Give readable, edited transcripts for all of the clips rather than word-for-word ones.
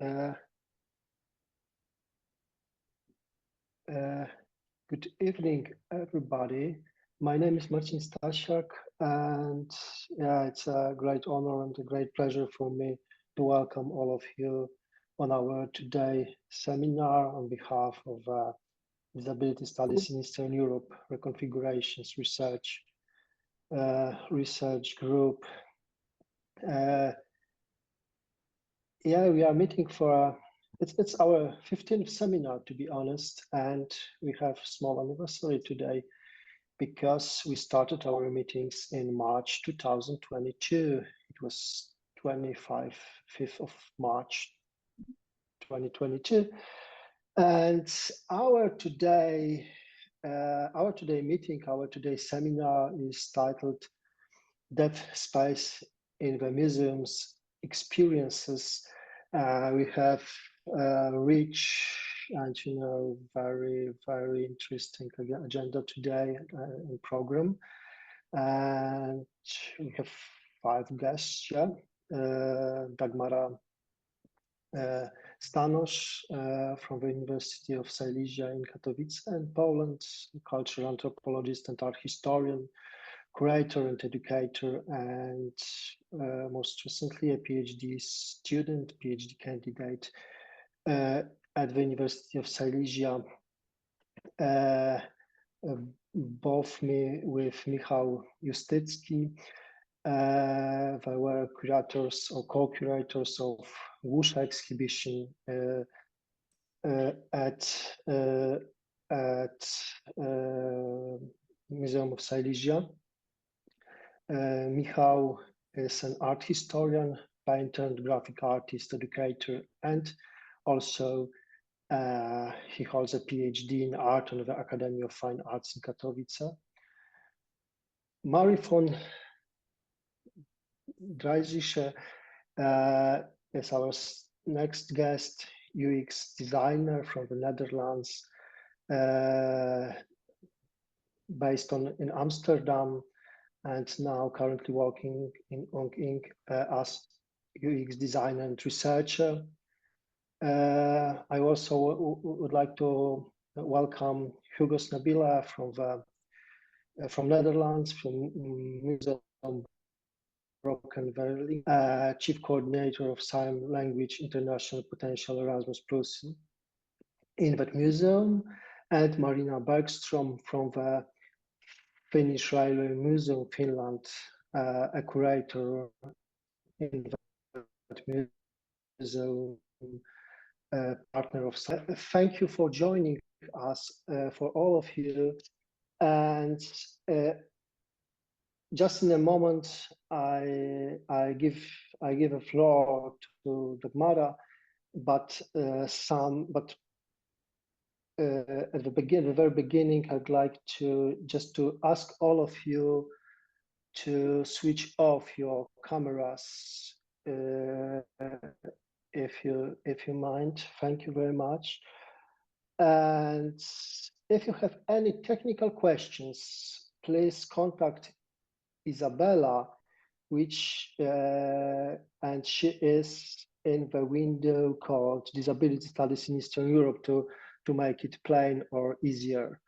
Good evening, everybody. My name is Marcin Stasiak, and yeah, it's a great honor and a great pleasure for me to welcome all of you on our today seminar on behalf of Disability Studies in Eastern Europe Reconfigurations Research Group. Yeah, we are meeting for it's our 15th seminar, to be honest, and we have small anniversary today because we started our meetings in March 2022. It was 5th of March 2022, and our today meeting, our today seminar is titled "Deaf Space in the Museum's Experiences." We have rich and very interesting agenda today and program, and we have 5 guests here. Dagmara Stanosz from the University of Silesia in Katowice in Poland, cultural anthropologist and art historian, curator and educator, and most recently a PhD student, PhD candidate at the University of Silesia. Both me with Michal Justycki. They were curators or co-curators of Łódź exhibition at Museum of Silesia. Michal is an art historian, painter and graphic artist, educator, and also he holds a PhD in art on the Academy of Fine Arts in Katowice. Marie von Dressie is our next guest, UX designer from the Netherlands, based in Amsterdam, and now currently working in Ong as UX designer and researcher. I also would like to welcome Hugo Snabila from Netherlands, from Museum Broken Valley, Chief Coordinator of Sign Language International Potential Erasmus Plus in that museum, and Marina Bergström from the Finnish Railway Museum, Finland, a curator in that museum, partner of. Thank you for joining us, for all of you, and just in a moment I give a floor to Dagmara, but at the very beginning, I'd like to ask all of you to switch off your cameras, if you mind. Thank you very much. And if you have any technical questions, please contact Isabella, and she is in the window called Disability Studies in Eastern Europe to make it plain or easier.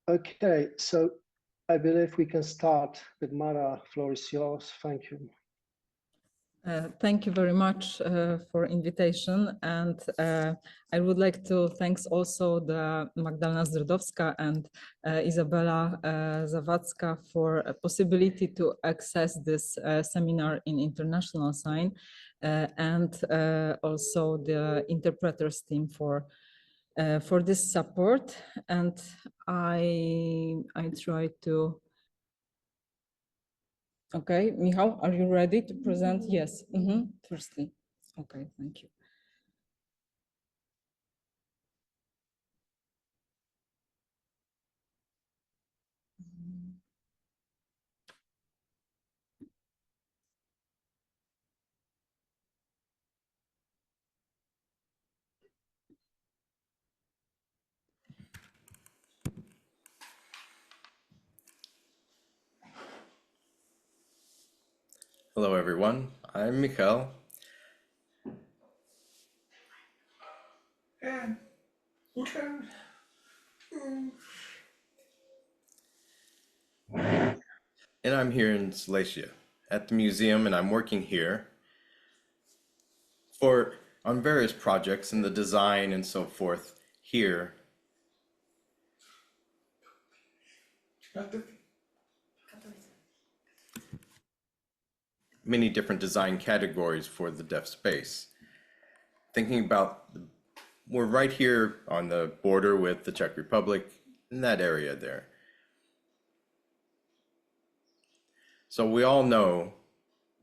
Okay, so I believe we can start. Dagmara, floor is yours. Thank you. Thank you very much for invitation, and I would like to thank also the Magdalena Zdrodowska and Izabela Zawadzka for a possibility to access this seminar in international sign, and also the interpreters team for this support. And I try to. Okay, Michal, are you ready to present? Yes, firstly. Okay, thank you. Hello everyone, I'm Michal. And I'm here in Silesia at the museum, and I'm working here on various projects in the design and so forth here. Many different design categories for the deaf space. Thinking about, we're right here on the border with the Czech Republic, in that area there. So we all know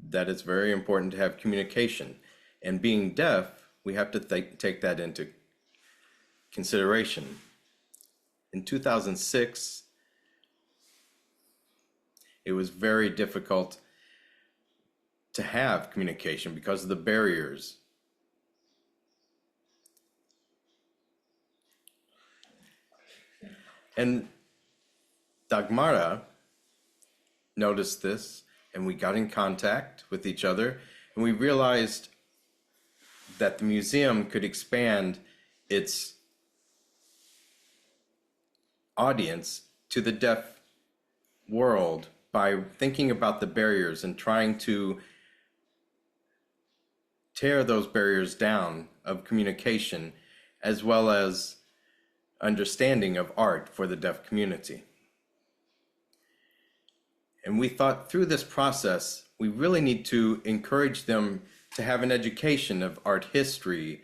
that it's very important to have communication, and being deaf, we have to take that into consideration. In 2006, it was very difficult to have communication because of the barriers. And Dagmara noticed this, and we got in contact with each other, and we realized that the museum could expand its audience to the deaf world by thinking about the barriers and trying to tear those barriers down of communication, as well as understanding of art for the deaf community. And we thought through this process, we really need to encourage them to have an education of art history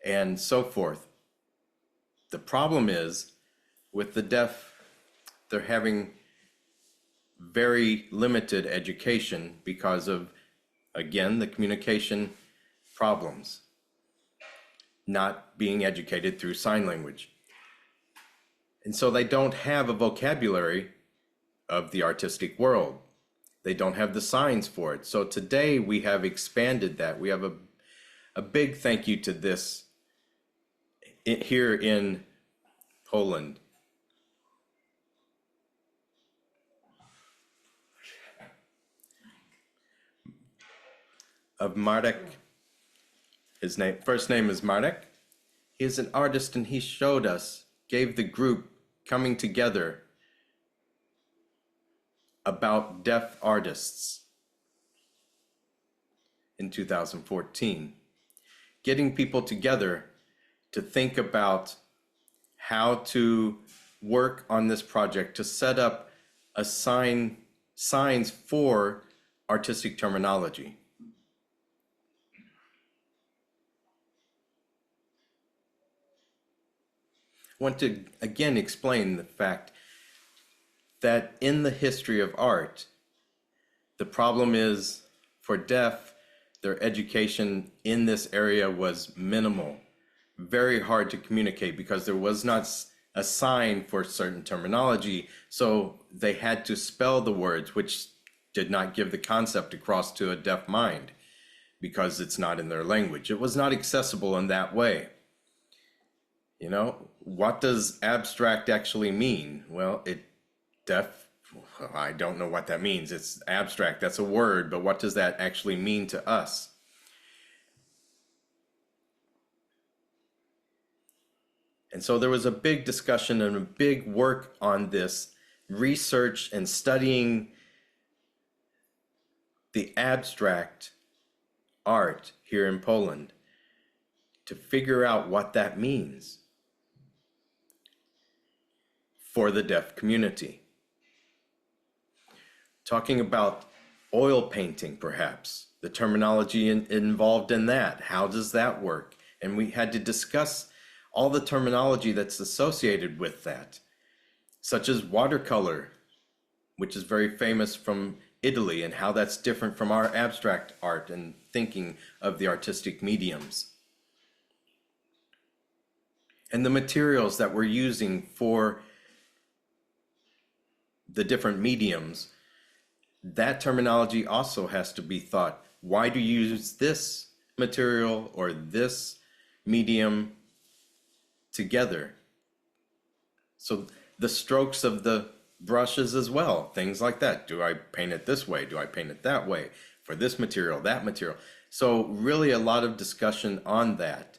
and so forth. The problem is with the deaf, they're having very limited education because of, again, the communication problems, not being educated through sign language. And so they don't have a vocabulary of the artistic world. They don't have the signs for it. So today we have expanded that. We have a big thank you to this here in Poland. Of Marek. His first name is Marek. He is an artist, and he showed us, gave the group coming together about deaf artists in 2014, getting people together to think about how to work on this project to set up a signs for artistic terminology. I want to again explain the fact that in the history of art, the problem is for deaf, their education in this area was minimal, very hard to communicate because there was not a sign for certain terminology. So they had to spell the words, which did not give the concept across to a deaf mind because it's not in their language. It was not accessible in that way. You know, what does abstract actually mean? Well, I don't know what that means. It's abstract, that's a word, but what does that actually mean to us? And so there was a big discussion and a big work on this, research and studying the abstract art here in Poland to figure out what that means for the deaf community. Talking about oil painting, perhaps, the terminology involved in that. How does that work? And we had to discuss all the terminology that's associated with that, such as watercolor, which is very famous from Italy, and how that's different from our abstract art and thinking of the artistic mediums. And the materials that we're using for the different mediums, that terminology also has to be thought. Why do you use this material or this medium together? So the strokes of the brushes as well, things like that. Do I paint it this way? Do I paint it that way? For this material, that material. So really a lot of discussion on that.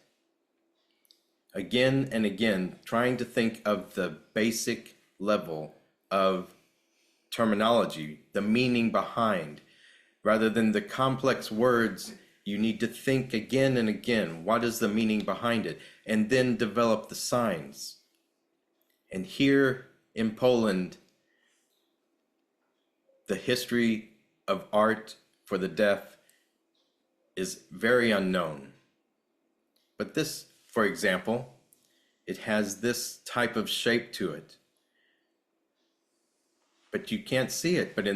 again and again, trying to think of the basic level of terminology, the meaning behind, rather than the complex words. You need to think again and again, what is the meaning behind it, and then develop the signs. And here in Poland, the history of art for the deaf is very unknown. But this, for example, it has this type of shape to it. But you can't see it, but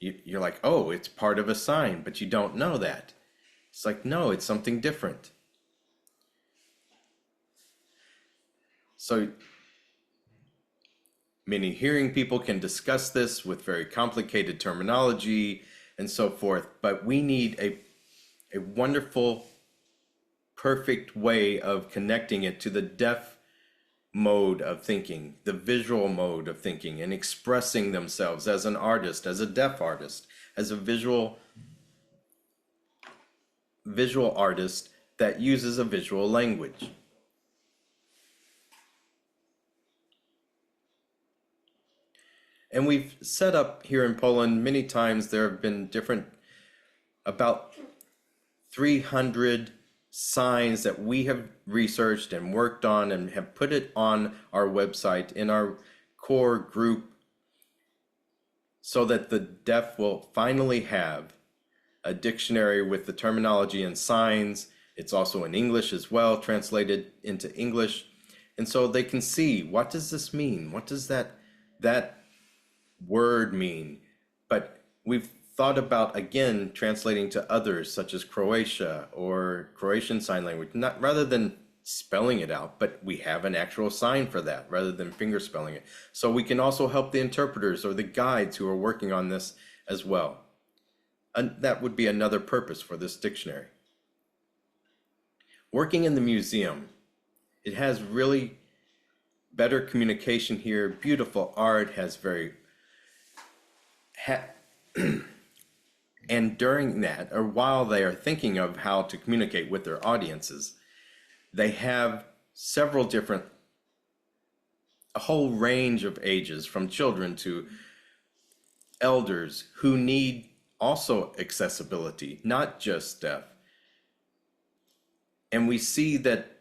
you're like, oh, it's part of a sign, but you don't know that. It's like, no, it's something different. So many hearing people can discuss this with very complicated terminology and so forth, but we need a wonderful, perfect way of connecting it to the deaf mode of thinking, the visual mode of thinking, and expressing themselves as an artist, as a deaf artist, as a visual artist that uses a visual language. And we've set up here in Poland many times. There have been about 300 signs that we have researched and worked on and have put it on our website in our core group, so that the deaf will finally have a dictionary with the terminology and signs. It's also in English as well, translated into English. And so they can see, what does this mean? What does that word mean? But we've thought about, again, translating to others, such as Croatia or Croatian Sign Language, not rather than spelling it out, but we have an actual sign for that rather than finger spelling it. So we can also help the interpreters or the guides who are working on this as well. And that would be another purpose for this dictionary. Working in the museum, it has really better communication here, beautiful art, has very and during that, or while they are thinking of how to communicate with their audiences, they have a whole range of ages, from children to elders, who need also accessibility, not just deaf. And we see that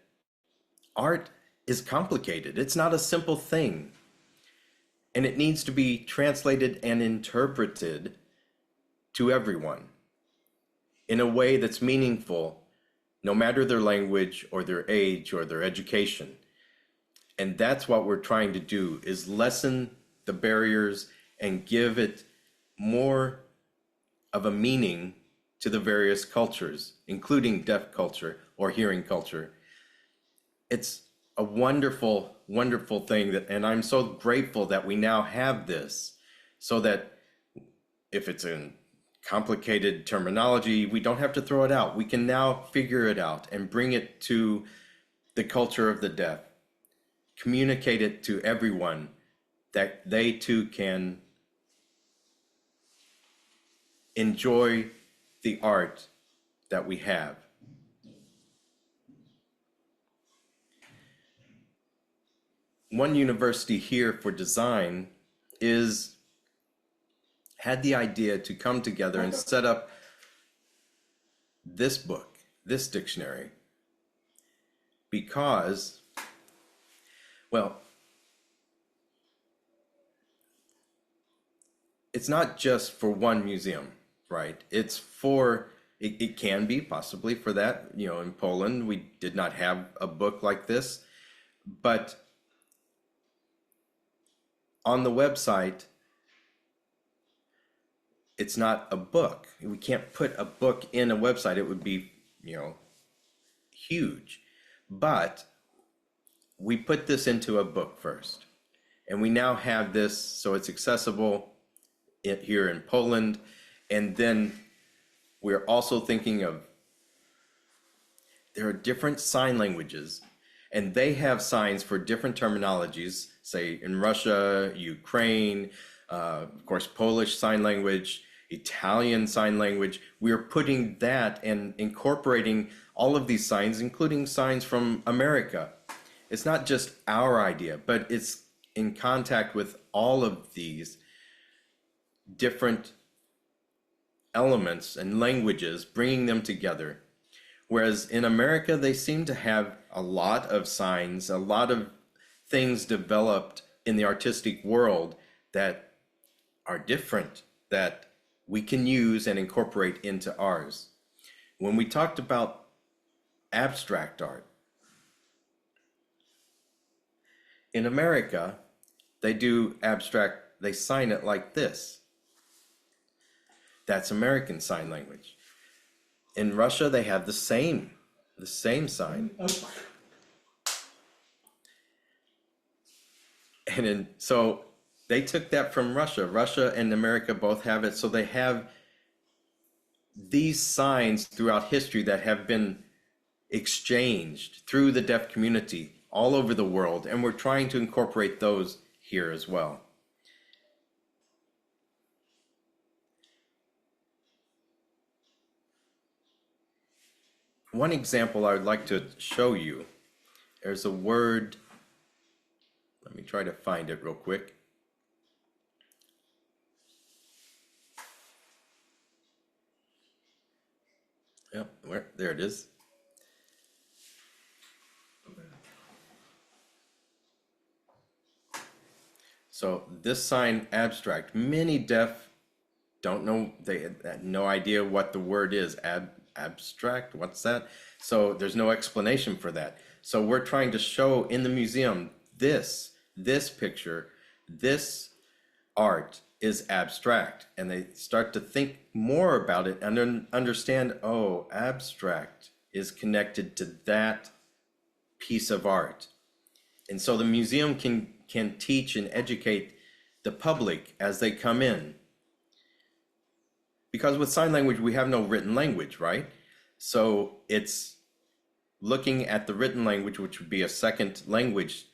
art is complicated. It's not a simple thing. And it needs to be translated and interpreted to everyone in a way that's meaningful, no matter their language or their age or their education. And that's what we're trying to do, is lessen the barriers and give it more of a meaning to the various cultures, including deaf culture or hearing culture. It's a wonderful, wonderful thing, and I'm so grateful that we now have this, so that if it's in complicated terminology, we don't have to throw it out. We can now figure it out and bring it to the culture of the deaf, communicate it to everyone, that they too can enjoy the art that we have. One university here for design had the idea to come together and set up this book, this dictionary, because, well, it's not just for one museum, right? It's for, it can be possibly for that. You know, in Poland, we did not have a book like this, but on the website, it's not a book. We can't put a book in a website. It would be, huge. But we put this into a book first. And we now have this, so it's accessible here in Poland. And then we're also thinking of, there are different sign languages, and they have signs for different terminologies, say in Russia, Ukraine, of course, Polish Sign Language, Italian Sign Language. We are putting that and incorporating all of these signs, including signs from America, It's not just our idea, but it's in contact with all of these different elements and languages, bringing them together. Whereas in America, they seem to have a lot of signs, a lot of things developed in the artistic world that are different, that we can use and incorporate into ours. When we talked about abstract art, in America, they do abstract, they sign it like this. That's American Sign Language. In Russia, they have the same sign. So they took that from Russia. Russia and America both have it. So they have these signs throughout history that have been exchanged through the deaf community all over the world. And we're trying to incorporate those here as well. One example I would like to show you, there's a word, let me try to find it real quick. Yep, there it is. So this sign, abstract, many deaf don't know, they had no idea what the word is. Abstract, what's that? So there's no explanation for that. So we're trying to show in the museum this picture, this art is abstract, and they start to think more about it and understand, oh, abstract is connected to that piece of art. And so the museum can teach and educate the public as they come in. Because with sign language, we have no written language, right? So it's looking at the written language, which would be a second language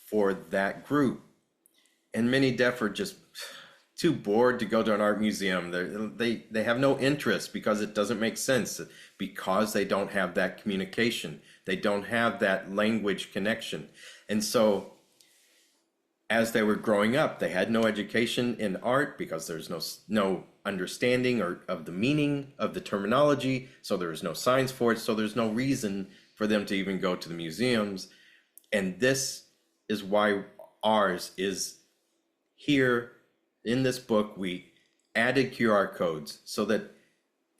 for that group. And many deaf are just too bored to go to an art museum. They have no interest because it doesn't make sense, because they don't have that communication. They don't have that language connection. And so as they were growing up, they had no education in art because there's no understanding of the meaning of the terminology. So there's no signs for it. So there's no reason for them to even go to the museums. And this is why ours is here in this book. We added QR codes so that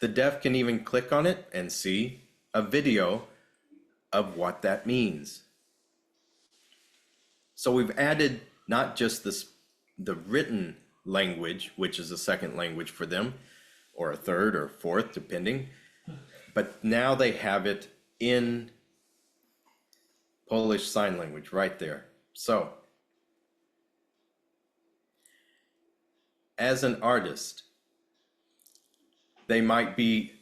the deaf can even click on it and see a video of what that means. So we've added not just the written language, which is a second language for them, or a third or fourth, depending, but now they have it in Polish Sign Language right there. So, as an artist, they might be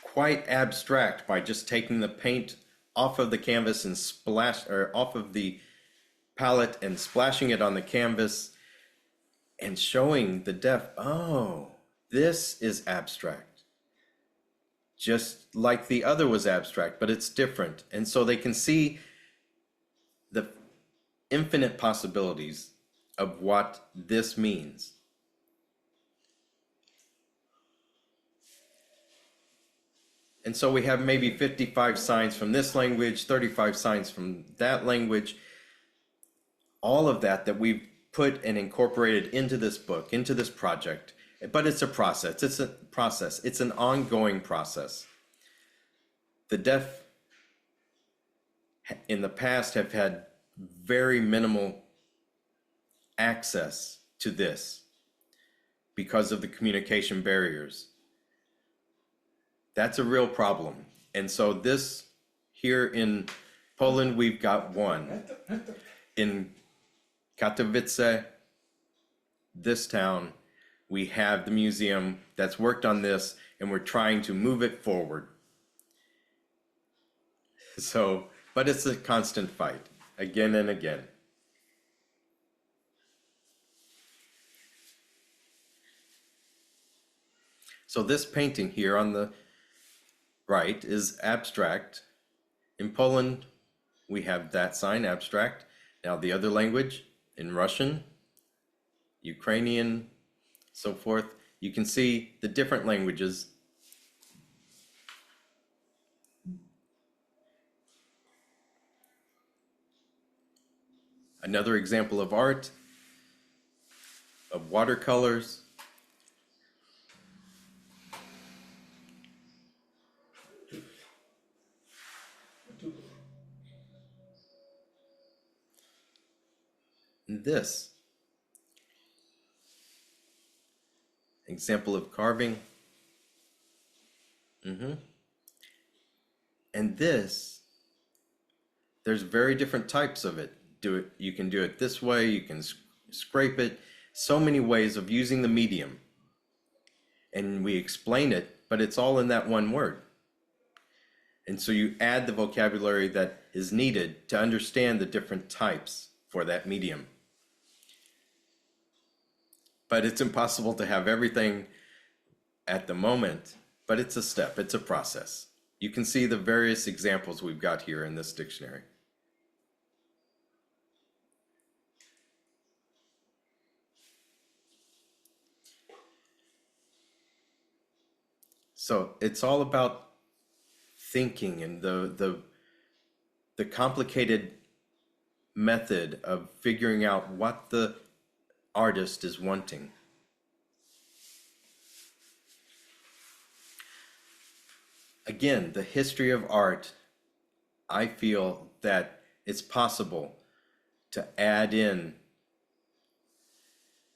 quite abstract by just taking the paint off of the canvas and off of the palette and splashing it on the canvas and showing the deaf, oh, this is abstract. Just like the other was abstract, but it's different. And so they can see the infinite possibilities of what this means. And so we have maybe 55 signs from this language, 35 signs from that language. All of that we've put and incorporated into this book, into this project. But it's a process. It's a process. It's an ongoing process. The deaf in the past have had very minimal access to this because of the communication barriers. That's a real problem. And so this here in Poland, we've got one. In Katowice, this town, we have the museum that's worked on this, and we're trying to move it forward. So, but it's a constant fight, again and again. So this painting here on the right is abstract. In Poland, we have that sign, abstract. Now the other language, in Russian, Ukrainian, so forth, you can see the different languages. Another example of art, of watercolors. And this example of carving. And this, there's very different types of it. You can do it this way, you can scrape it. So many ways of using the medium. And we explain it, but it's all in that one word. And so you add the vocabulary that is needed to understand the different types for that medium. But it's impossible to have everything at the moment, but it's a step, it's a process. You can see the various examples we've got here in this dictionary. So it's all about thinking and the complicated method of figuring out what the artist is wanting. Again, the history of art, I feel that it's possible to add in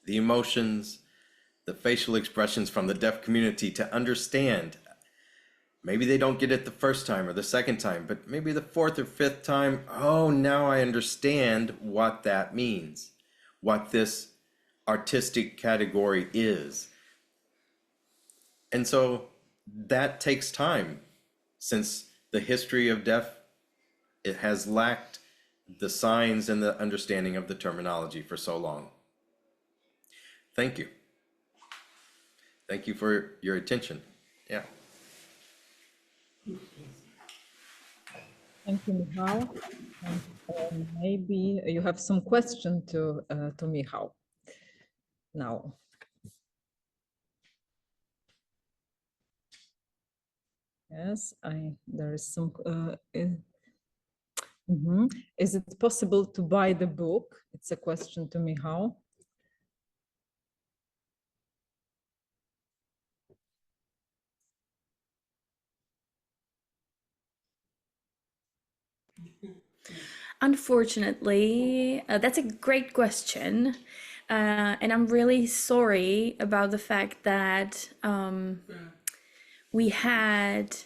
the emotions, the facial expressions from the deaf community to understand. Maybe they don't get it the first time or the second time, but maybe the fourth or fifth time, oh, now I understand what that means, what this artistic category is. And so that takes time, since the history of deaf, it has lacked the signs and the understanding of the terminology for so long. Thank you. Thank you for your attention. Yeah. Thank you, Michal. And maybe you have some question to Michal now. Yes, there is some. Is it possible to buy the book? It's a question to Michal. Unfortunately, that's a great question. And I'm really sorry about the fact that we had,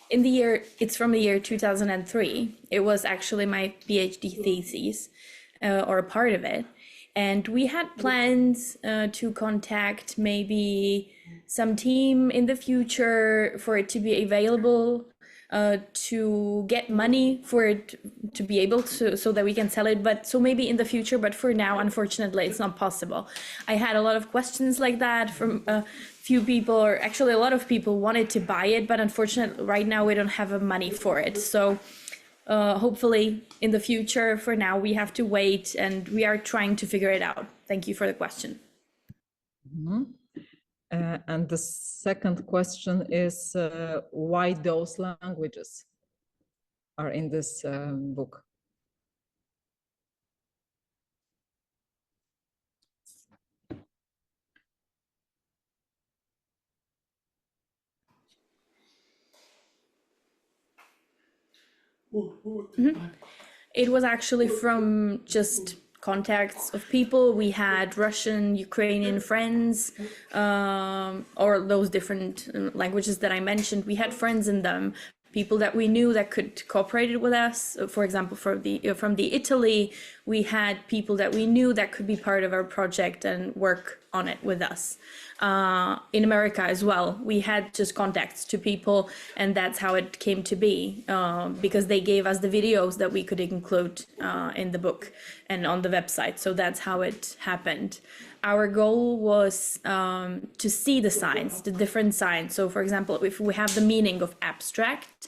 in the year, it's from the year 2003. It was actually my PhD thesis, or a part of it. And we had plans to contact maybe some team in the future for it to be available, to get money for it to be able to, so that we can sell it. But so maybe in the future, but for now, unfortunately, it's not possible. I had a lot of questions like that from a few people, or actually a lot of people wanted to buy it, but unfortunately right now we don't have money for it. So hopefully in the future, for now we have to wait, and we are trying to figure it out. Thank you for the question. And the second question is why those languages are in this book? It was actually from just contacts of people. We had Russian, Ukrainian friends, or those different languages that I mentioned. We had friends in them, people that we knew that could cooperate with us. For example, from the Italy, we had people that we knew that could be part of our project and work on it with us. In America as well, we had just contacts to people, and that's how it came to be, because they gave us the videos that we could include in the book and on the website. So that's how it happened. our goal was to see the signs, the different signs. So for example, if we have the meaning of abstract,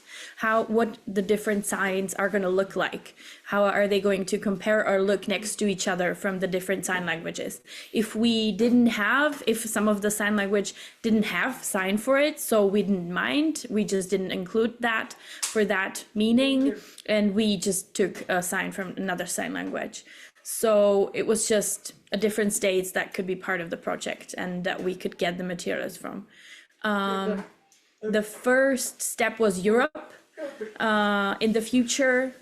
what the different signs are going to look like, how are they going to compare or look next to each other from the different sign languages. If some of the sign language didn't have sign for it, so we didn't mind, we just didn't include that for that meaning, and we just took a sign from another sign language. So it was just a different states that could be part of the project and that we could get the materials from. The first step was Europe. In the future,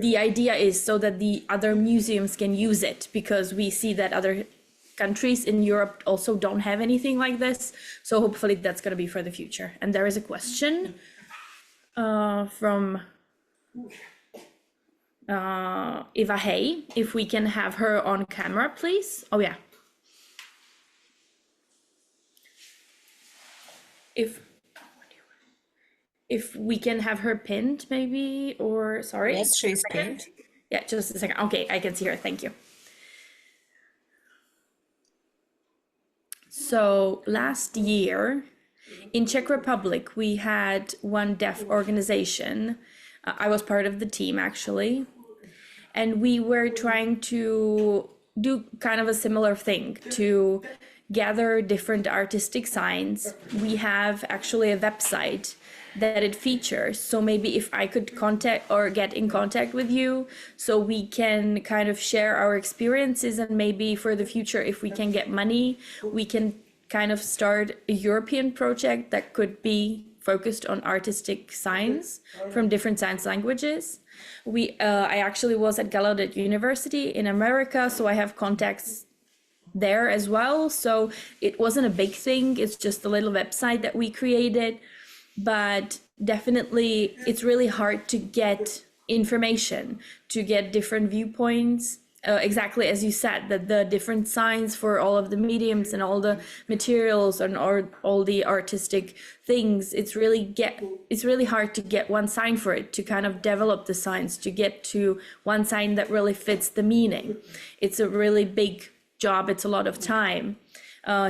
the idea is so that the other museums can use it, because we see that other countries in Europe also don't have anything like this. So hopefully that's going to be for the future. And there is a question from Eva Hay, if we can have her on camera, please. Oh yeah. If we can have her pinned, maybe, or sorry. Yes, she's pinned. Yeah, just a second. Okay, I can see her. Thank you. So last year in Czech Republic, we had one deaf organization. I was part of the team actually, and we were trying to do kind of a similar thing, to gather different artistic signs. We have actually a website that it features. So maybe if I could contact or get in contact with you, so we can kind of share our experiences, and maybe for the future, if we can get money, we can kind of start a European project that could be focused on artistic signs from different science languages. I actually was at Gallaudet University in America, so I have contacts there as well. So it wasn't a big thing. It's just a little website that we created. But definitely it's really hard to get information, to get different viewpoints, exactly as you said, that the different signs for all of the mediums and all the materials and all the artistic things, it's really hard to get one sign for it, to kind of develop the signs, to get to one sign that really fits the meaning. It's a really big job. It's a lot of time.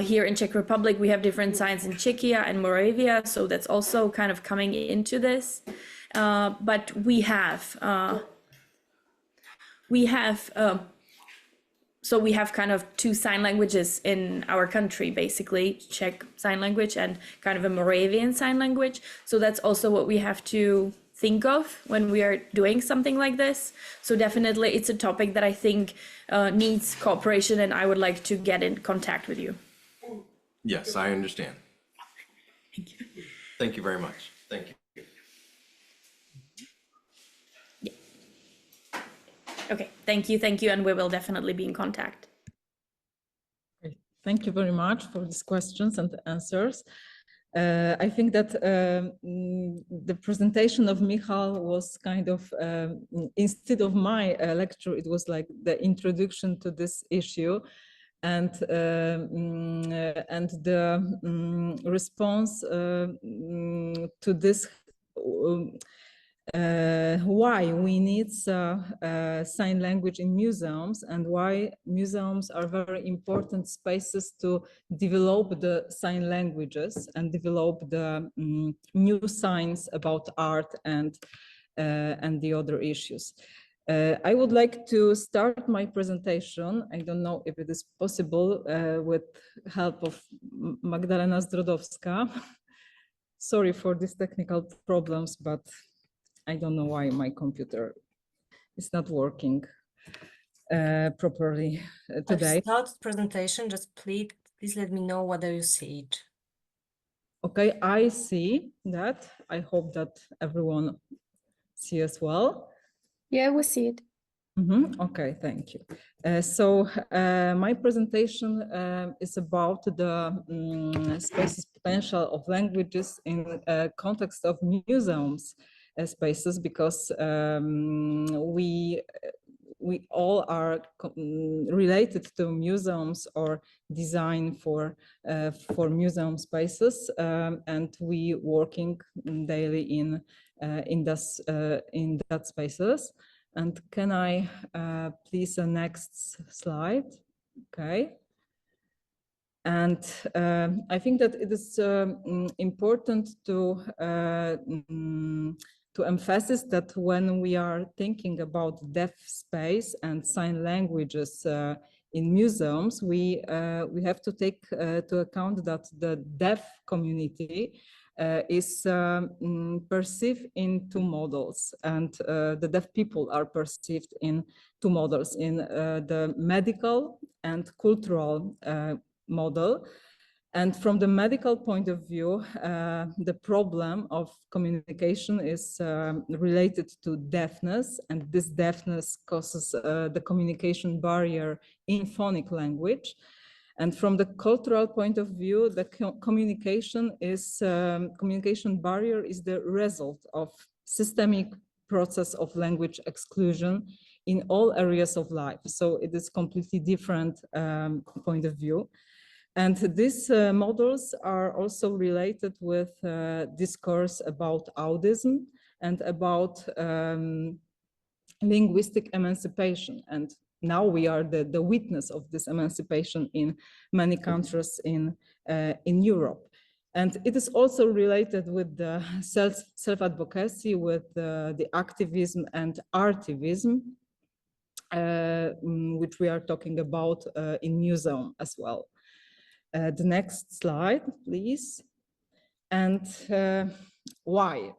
Here in Czech Republic, we have different signs in Czechia and Moravia, so that's also kind of coming into this. But we have kind of two sign languages in our country, basically Czech sign language and kind of a Moravian sign language. So that's also what we have to think of when we are doing something like this. So definitely it's a topic that I think needs cooperation, and I would like to get in contact with you. Yes, I understand. Thank you. Thank you very much. Thank you. Yeah. Okay, thank you, and we will definitely be in contact. Great. Thank you very much for these questions and answers. I think that the presentation of Michal was kind of, instead of my lecture, it was like the introduction to this issue. And the response to this, why we need sign language in museums, and why museums are very important spaces to develop the sign languages and develop the new signs about art and the other issues. I would like to start my presentation. I don't know if it is possible with help of Magdalena Zdrodowska. Sorry for these technical problems, but I don't know why my computer is not working properly today. I've started presentation, just please let me know whether you see it. Okay, I see that. I hope that everyone sees as well. Yeah, we see it. Okay, thank you. So my presentation is about the spaces potential of languages in context of museums spaces, because we all are related to museums or design for museum spaces, and we working daily in that spaces. And can I please the next slide? Okay. And I think that it is important to emphasize that when we are thinking about deaf space and sign languages in museums, we have to take to account that the deaf community is perceived in two models, and the deaf people are perceived in two models, in the medical and cultural model. And from the medical point of view, the problem of communication is related to deafness, and this deafness causes the communication barrier in phonic language. And from the cultural point of view, the communication barrier is the result of systemic process of language exclusion in all areas of life. So it is completely different point of view. And these models are also related with discourse about autism and about linguistic emancipation. And now we are the witness of this emancipation in many countries in Europe. And it is also related with the self-advocacy, with the activism and artivism, which we are talking about in museum as well. The next slide, please. And why?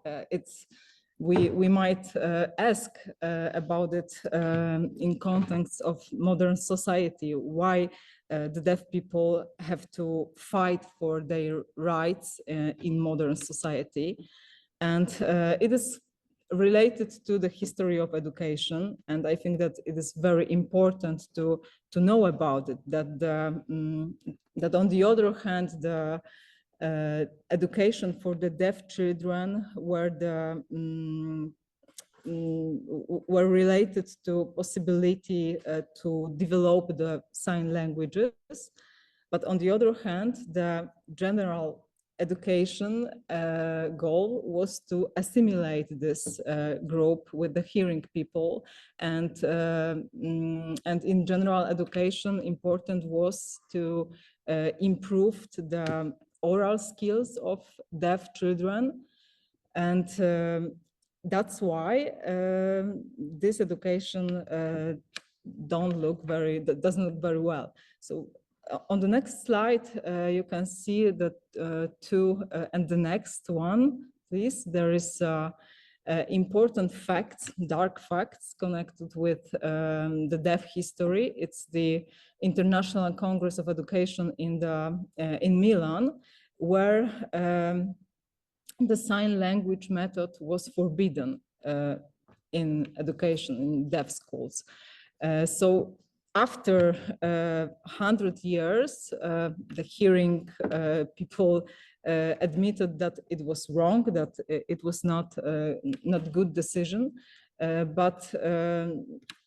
We might ask about it in context of modern society, why the deaf people have to fight for their rights in modern society. And it is related to the history of education, and I think that it is very important to know about it, that that on the other hand, the education for the deaf children were were related to possibility to develop the sign languages, but on the other hand, the general education goal was to assimilate this group with the hearing people, and in general education, important was to improve the oral skills of deaf children, and that's why this education doesn't look very well. So on the next slide, you can see that two, and the next one, please, there is important facts, dark facts connected with the deaf history. It's the International Congress of Education in Milan, where the sign language method was forbidden in education, in deaf schools. So after 100 years, the hearing people admitted that it was wrong, that it was not good decision. But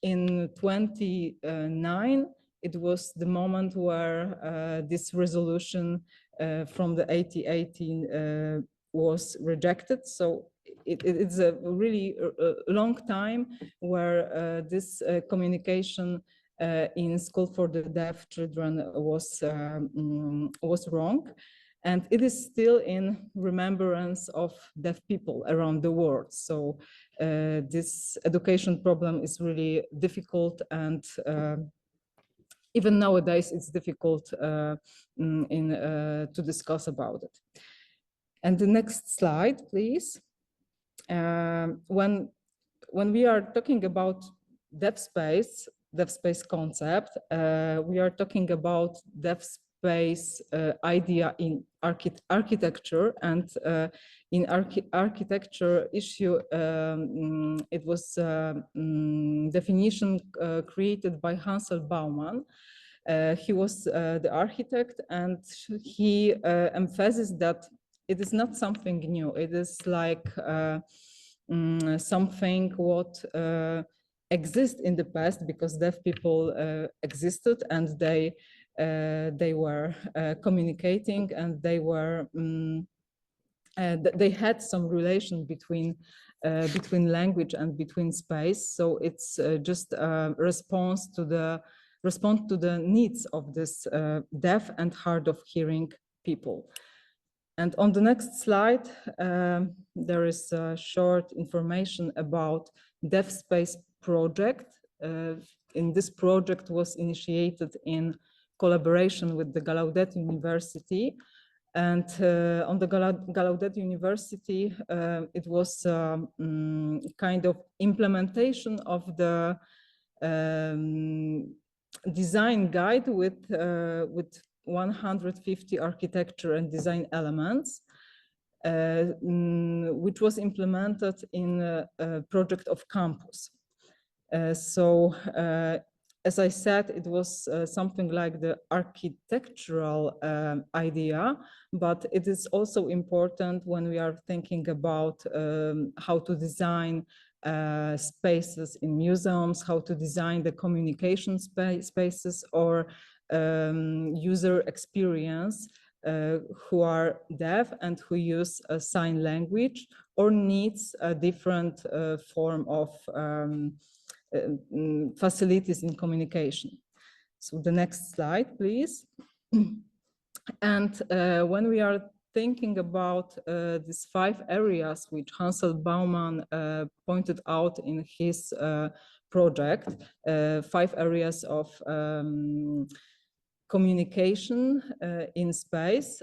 in 2009, it was the moment where this resolution from the 2018 was rejected. So it's a really long time where this communication in school for the deaf children was wrong, and it is still in remembrance of deaf people around the world. So this education problem is really difficult, and even nowadays it's difficult to discuss about it. And the next slide, please. When we are talking about deaf space concept, we are talking about deaf space idea in architecture, and in architecture issue, it was definition created by Hansel Baumann. He was the architect, and he emphasized that it is not something new. It is like something what exists in the past, because deaf people existed, and they were communicating, and they were they had some relation between language and between space. So it's just a response to the respond to the needs of this deaf and hard of hearing people. And on the next slide, there is short information about Deaf Space project. In this project was initiated in collaboration with the Gallaudet University. And on the Gallaudet University, it was kind of implementation of the design guide with 150 architecture and design elements, which was implemented in a project of campus. So as I said, it was something like the architectural idea, but it is also important when we are thinking about how to design spaces in museums, how to design the communication spaces or user experience who are deaf and who use a sign language or needs a different form of facilities in communication. So the next slide, please. And when we are thinking about these 5 areas which Hansel Baumann pointed out in his project, 5 areas of communication in space.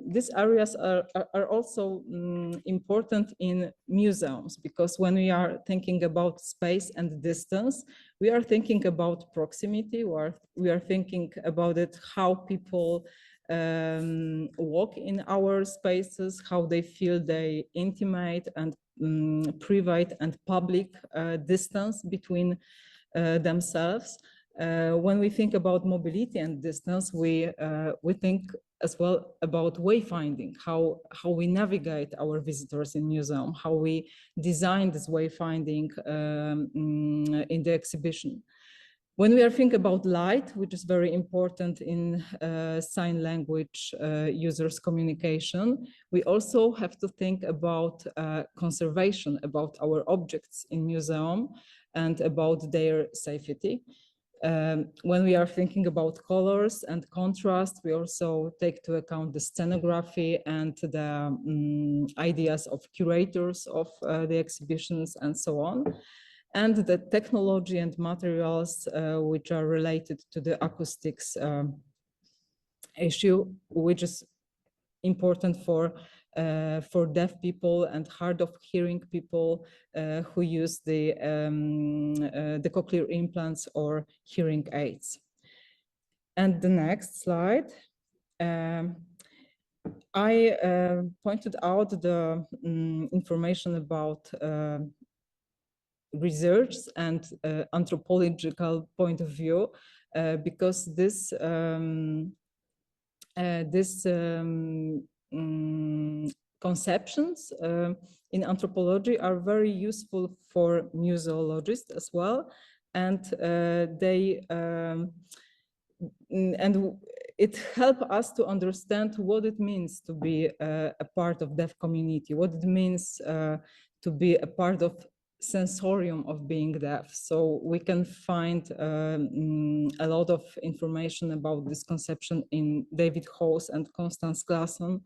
These areas are also important in museums, because when we are thinking about space and distance, we are thinking about proximity, we are thinking about it, how people walk in our spaces, how they feel they intimate and private and public distance between themselves. When we think about mobility and distance, we think as well about wayfinding, how we navigate our visitors in museum, how we design this wayfinding in the exhibition. When we are thinking about light, which is very important in sign language users' communication, we also have to think about conservation, about our objects in museum and about their safety. When we are thinking about colors and contrast, we also take into account the scenography and the ideas of curators of the exhibitions and so on, and the technology and materials which are related to the acoustics issue, which is important for deaf people and hard of hearing people who use the cochlear implants or hearing aids. And the next slide, I pointed out the information about research and anthropological point of view, because this conceptions in anthropology are very useful for museologists as well, and it helps us to understand what it means to be a part of deaf community, what it means to be a part of sensorium of being deaf. So we can find a lot of information about this conception in David Hose and Constance Glasson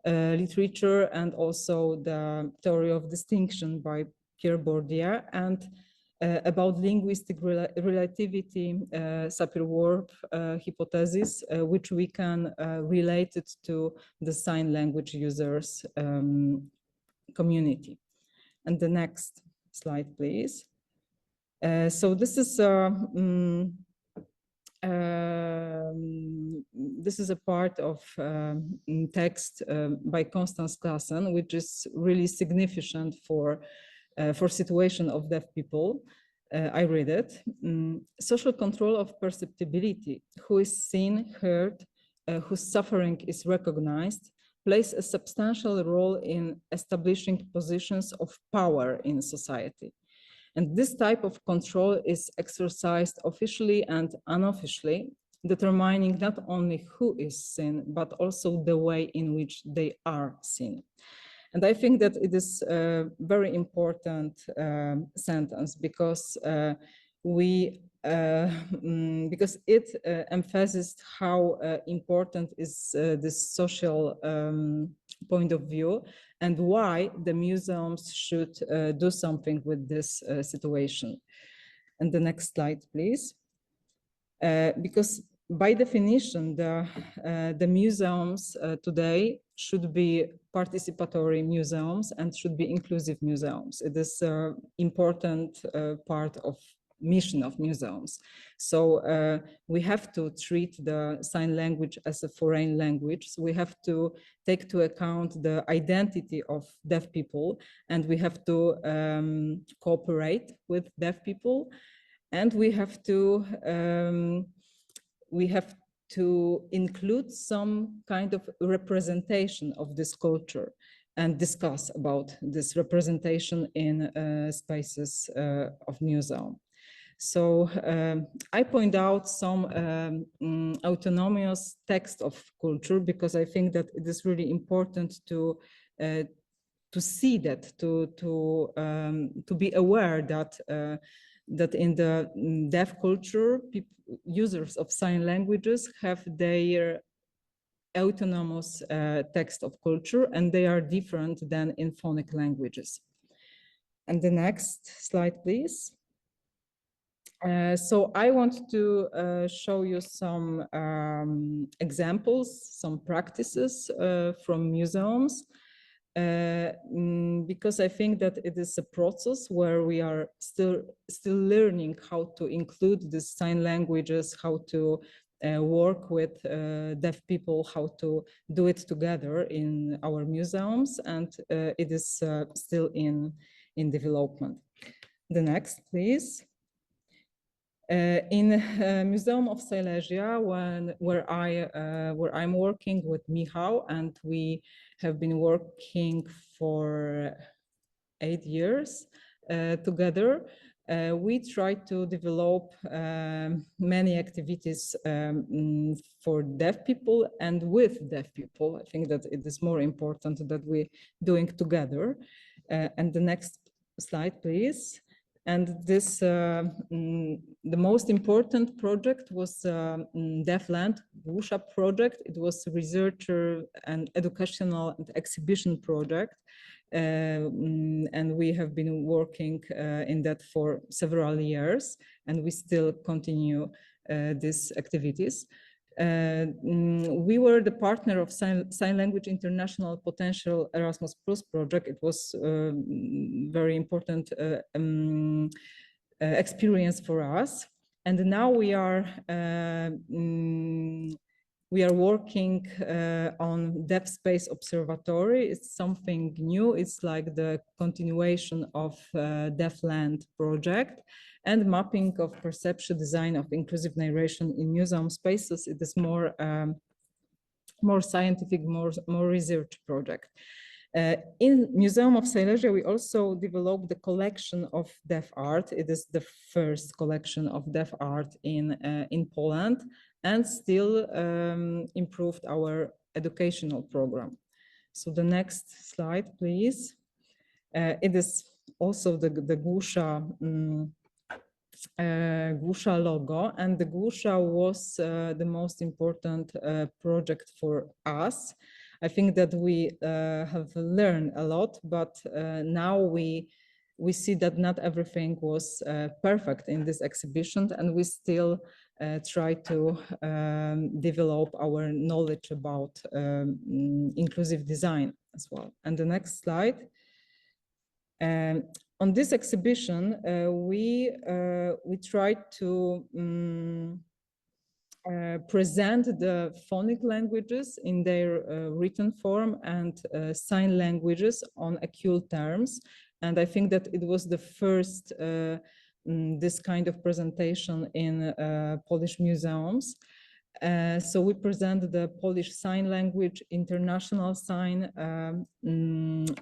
literature, and also the theory of distinction by Pierre Bourdieu, and about linguistic relativity, Sapir-Whorf hypothesis, which we can relate it to the sign language users community. And the next slide, please. So this is a part of text by Constance Glasson, which is really significant for situation of deaf people. I read it. Social control of perceptibility, who is seen, heard, whose suffering is recognized, plays a substantial role in establishing positions of power in society. And this type of control is exercised officially and unofficially, determining not only who is seen, but also the way in which they are seen. And I think that it is a very important sentence, because because it emphasized how important is this social point of view and why the museums should do something with this situation. And the next slide, please. Because by definition, the museums today should be participatory museums and should be inclusive museums. It is an important part of mission of museums. So we have to treat the sign language as a foreign language. So we have to take into account the identity of deaf people, and we have to cooperate with deaf people, and we have to include some kind of representation of this culture and discuss about this representation in spaces of museum. So I point out some autonomous text of culture because I think that it is really important to see that, to be aware that that in the deaf culture, users of sign languages have their autonomous text of culture, and they are different than in phonic languages. And the next slide, please. So I want to show you some examples, some practices from museums, because I think that it is a process where we are still learning how to include the sign languages, how to work with deaf people, how to do it together in our museums, and it is still in development. The next, please. In Museum of Silesia, where I'm working with Michal, and we have been working for 8 years together, we try to develop many activities for deaf people and with deaf people. I think that it is more important that we're doing together. And the next slide, please. And this, the most important project was Deafland Głusza project. It was a researcher and educational and exhibition project. And we have been working in that for several years, and we still continue these activities. We were the partner of Sign Language International Potential Erasmus Plus project. It was a very important experience for us. And now we are working on Deaf Space Observatory. It's something new. It's like the continuation of Deafland project, and mapping of perception design of inclusive narration in museum spaces. It is more scientific, more research project. In Museum of Silesia, we also developed the collection of deaf art. It is the first collection of deaf art in Poland, and still improved our educational program. So the next slide, please. It is also the Głusza logo, and the Głusza was the most important project for us. I think that we have learned a lot, but now we see that not everything was perfect in this exhibition, and we still try to develop our knowledge about inclusive design as well. And the next slide. On this exhibition, we tried to present the phonic languages in their written form and sign languages on occult terms. And I think that it was the first this kind of presentation in Polish museums. So we present the Polish Sign Language, International Sign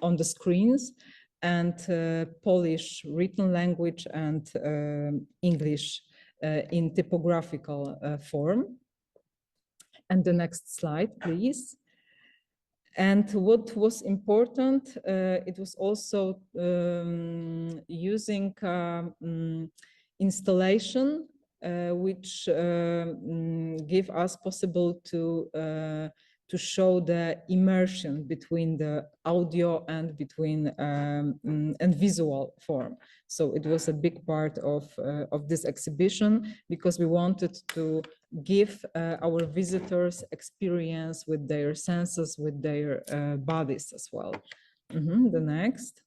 on the screens, and Polish written language and English in typographical form. And the next slide, please. And what was important, it was also using installation which give us possible to show the immersion between the audio and between and visual form. So it was a big part of this exhibition because we wanted to give our visitors experience with their senses, with their bodies as well. The next.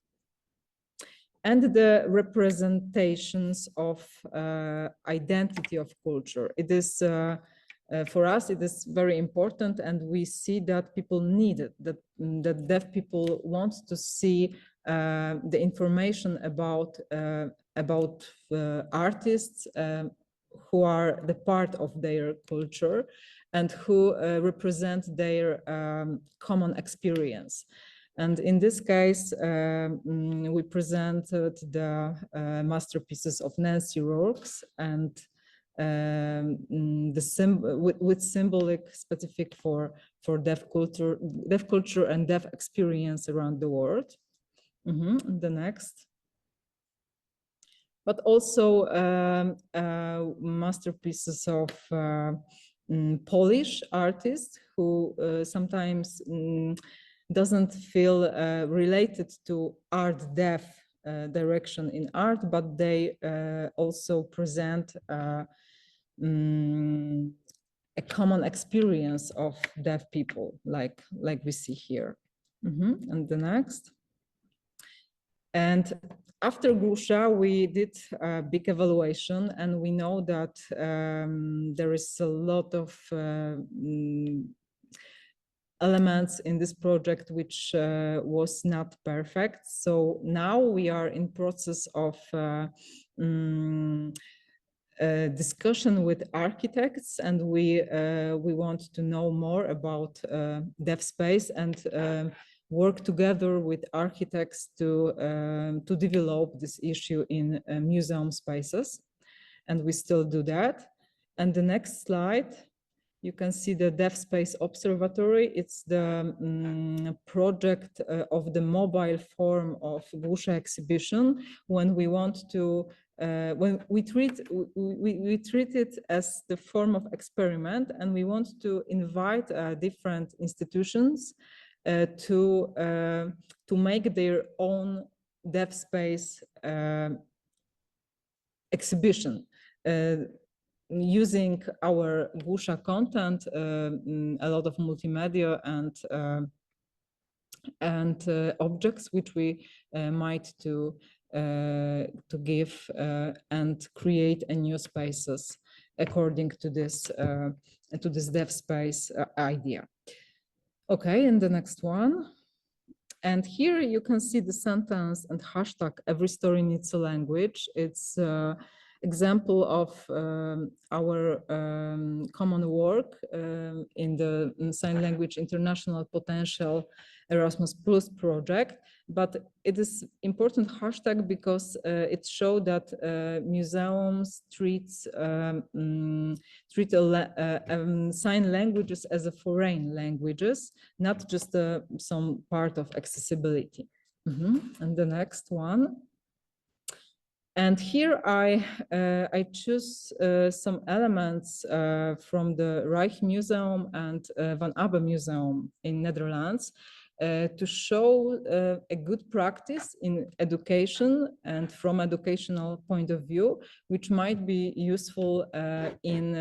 And the representations of identity of culture. It is, for us, it is very important, and we see that people need it, that deaf people want to see the information about artists who are the part of their culture and who represent their common experience. And in this case, we presented the masterpieces of Nancy Rourke's and with symbolic specific for deaf culture and deaf experience around the world. The next. But also masterpieces of Polish artists who sometimes doesn't feel related to art deaf direction in art, but they also present a common experience of deaf people, like we see here. And the next. And after Grusha, we did a big evaluation, and we know that there is a lot of elements in this project which was not perfect. So now we are in process of discussion with architects, and we want to know more about deaf space and work together with architects to develop this issue in museum spaces, and we still do that. And the next slide, you can see the Deaf Space Observatory. It's the project of the mobile form of Grusha exhibition. When we want to, when we treat it as the form of experiment, and we want to invite different institutions to make their own deaf space exhibition. Using our Grusha content, a lot of multimedia and objects which we might to give and create a new spaces according to this deaf space idea. Okay, and the next one. And here you can see the sentence and hashtag "Every story needs a language." It's example of our common work in the Sign Language International Potential Erasmus Plus project. But it is important hashtag because it showed that museums treat sign languages as a foreign languages, not just some part of accessibility. And the next one. And here I choose some elements from the Reich Museum and Van Abbe Museum in Netherlands to show a good practice in education and from educational point of view, which might be useful in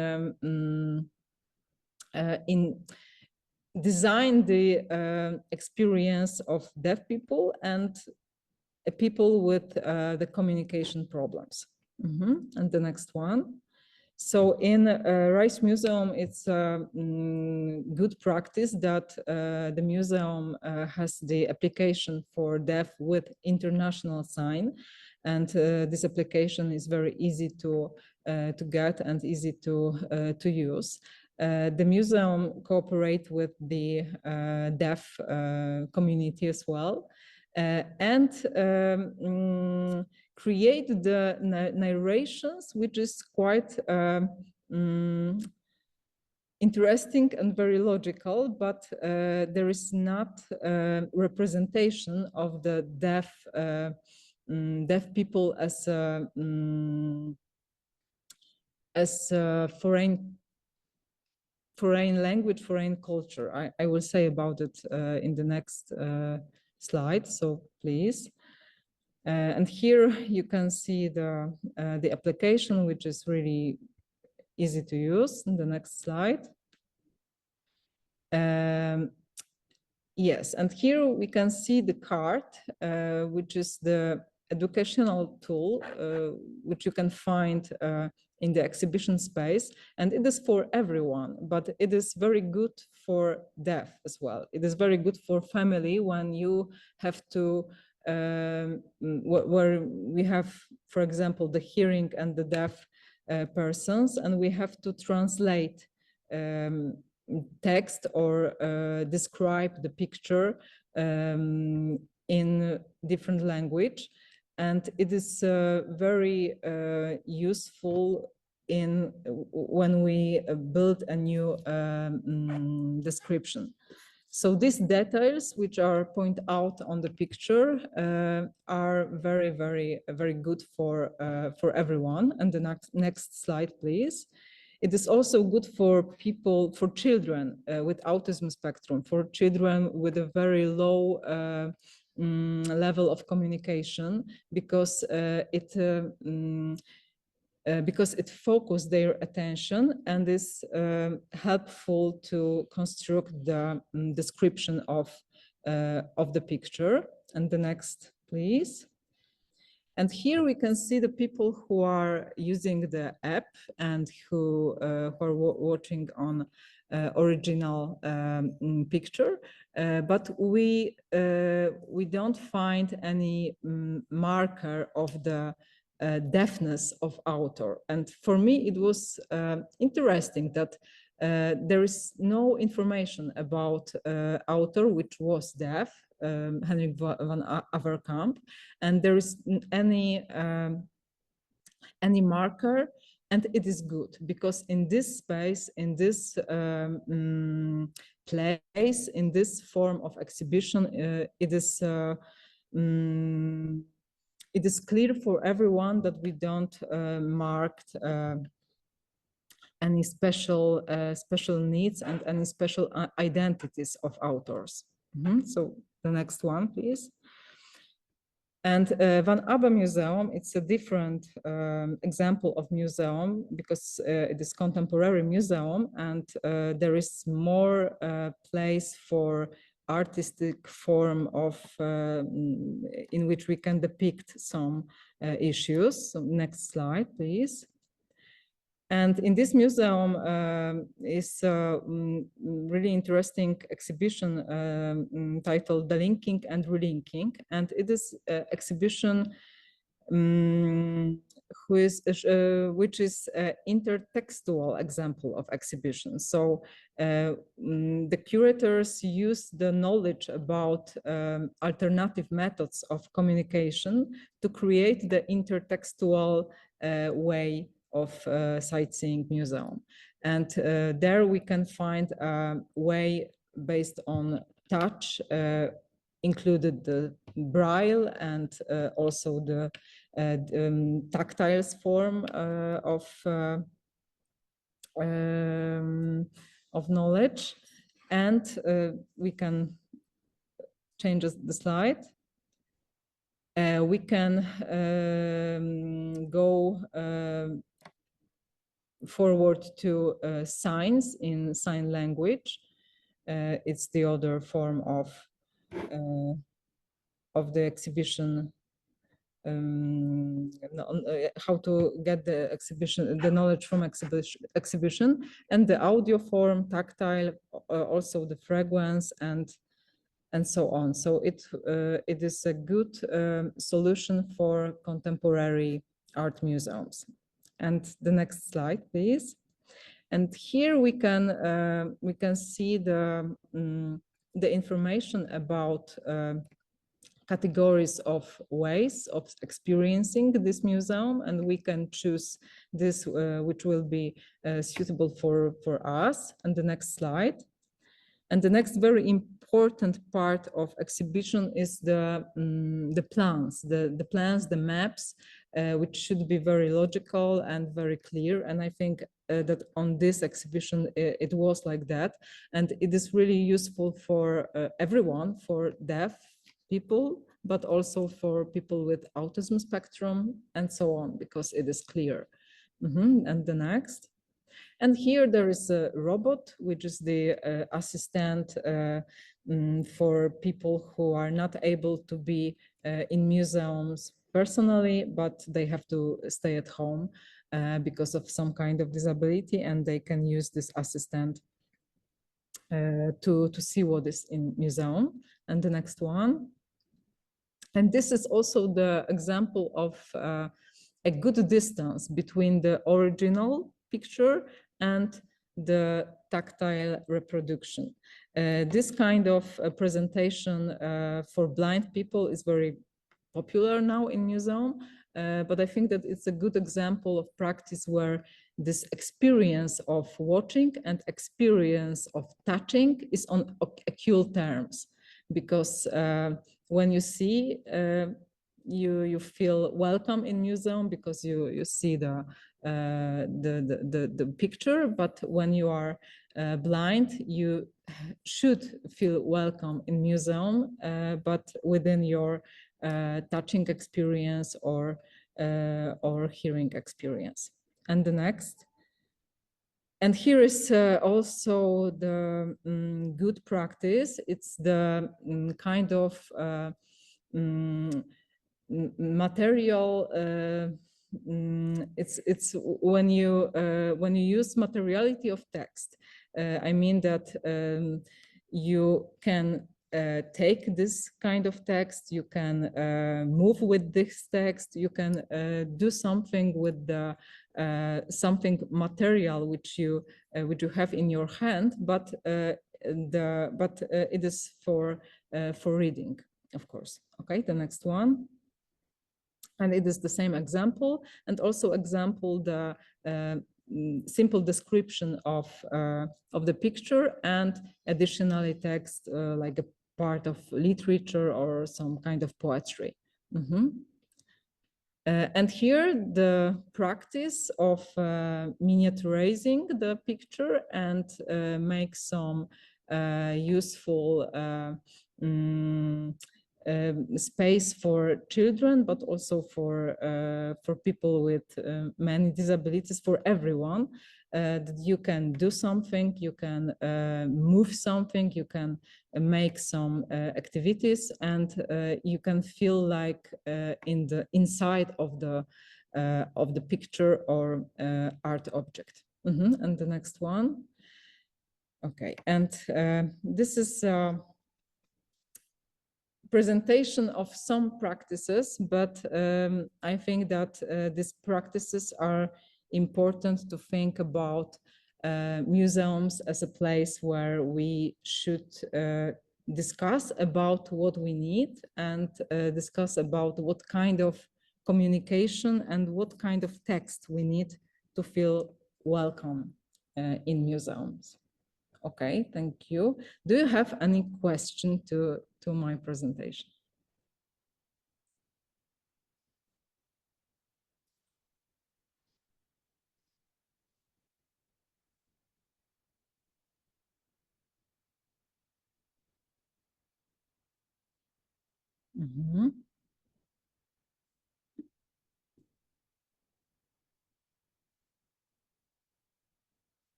design the experience of deaf people and people with the communication problems. And the next one. So in Rice Museum, it's a good practice that the museum has the application for deaf with international sign. And this application is very easy to get and easy to use. The museum cooperate with the deaf community as well. And create the narrations, which is quite interesting and very logical, but there is not representation of the deaf people as as foreign language, foreign culture. I will say about it in the next slide, so please. And here you can see the application, which is really easy to use. In the next slide. Yes, and here we can see the card, which is the educational tool, which you can find in the exhibition space, and it is for everyone, but it is very good for deaf as well. It is very good for family when you have to, where we have, for example, the hearing and the deaf persons, and we have to translate text or describe the picture in different language, and it is very useful in when we build a new description. So these details, which are pointed out on the picture, are very good for everyone. And the next slide, please. It is also good for people, for children with autism spectrum, for children with a very low level of communication, because it focuses their attention and is helpful to construct the description of the picture. And the next, please. And here we can see the people who are using the app and who are watching on original picture, but we don't find any marker of the deafness of author. And for me, it was interesting that there is no information about author which was deaf, Henrik van Averkamp, and there is any marker, and it is good because in this space, in this place, in this form of exhibition, it is clear for everyone that we don't mark any special needs and any special identities of authors. So the next one, please. And Van Abbe Museum, it's a different example of museum because it is contemporary museum, and there is more place for artistic form of in which we can depict some issues. So next slide, please. And in this museum is a really interesting exhibition titled The Linking and Relinking. And it is an exhibition which is an intertextual example of exhibition. So the curators use the knowledge about alternative methods of communication to create the intertextual way of sightseeing museum. And there we can find a way based on touch, included the braille and also the tactile form of knowledge. And we can change the slide. We can go forward to signs in sign language. It's the other form of the exhibition, how to get the exhibition, the knowledge from exhibition, and the audio form, tactile, also the fragrance and so on. So it is a good solution for contemporary art museums. And the next slide, please. And here we can see the information about categories of ways of experiencing this museum, and we can choose this which will be suitable for us. And the next slide. And the next very important part of exhibition is the plans, the maps, which should be very logical and very clear. And I think that on this exhibition, it was like that. And it is really useful for everyone, for deaf people, but also for people with autism spectrum and so on, because it is clear. And the next. And here there is a robot, which is the assistant for people who are not able to be in museums personally, but they have to stay at home because of some kind of disability, and they can use this assistant to see what is in museum. And the next one. And this is also the example of a good distance between the original picture and the tactile reproduction. This kind of presentation for blind people is very popular now in museum, but I think that it's a good example of practice where this experience of watching and experience of touching is on equal terms, because when you see, you feel welcome in museum because you see the picture, but when you are blind, you should feel welcome in museum, but within your touching experience or hearing experience. And the next. And here is also the good practice. It's the kind of material. It's when you use materiality of text. I mean that you can take this kind of text, you can move with this text, you can do something with the something material which you have in your hand, but it is for reading, of course. Okay, the next one. And it is the same example, and also example the simple description of the picture and additionally text like a part of literature or some kind of poetry. And here the practice of miniaturizing the picture and make some useful space for children, but also for people with many disabilities, for everyone, that you can do something, you can move something, you can make some activities, and you can feel like in the inside of the picture or art object. And the next one. Okay, and this is presentation of some practices, but I think that these practices are important to think about museums as a place where we should discuss about what we need and discuss about what kind of communication and what kind of text we need to feel welcome in museums. Okay, thank you. Do you have any question to my presentation?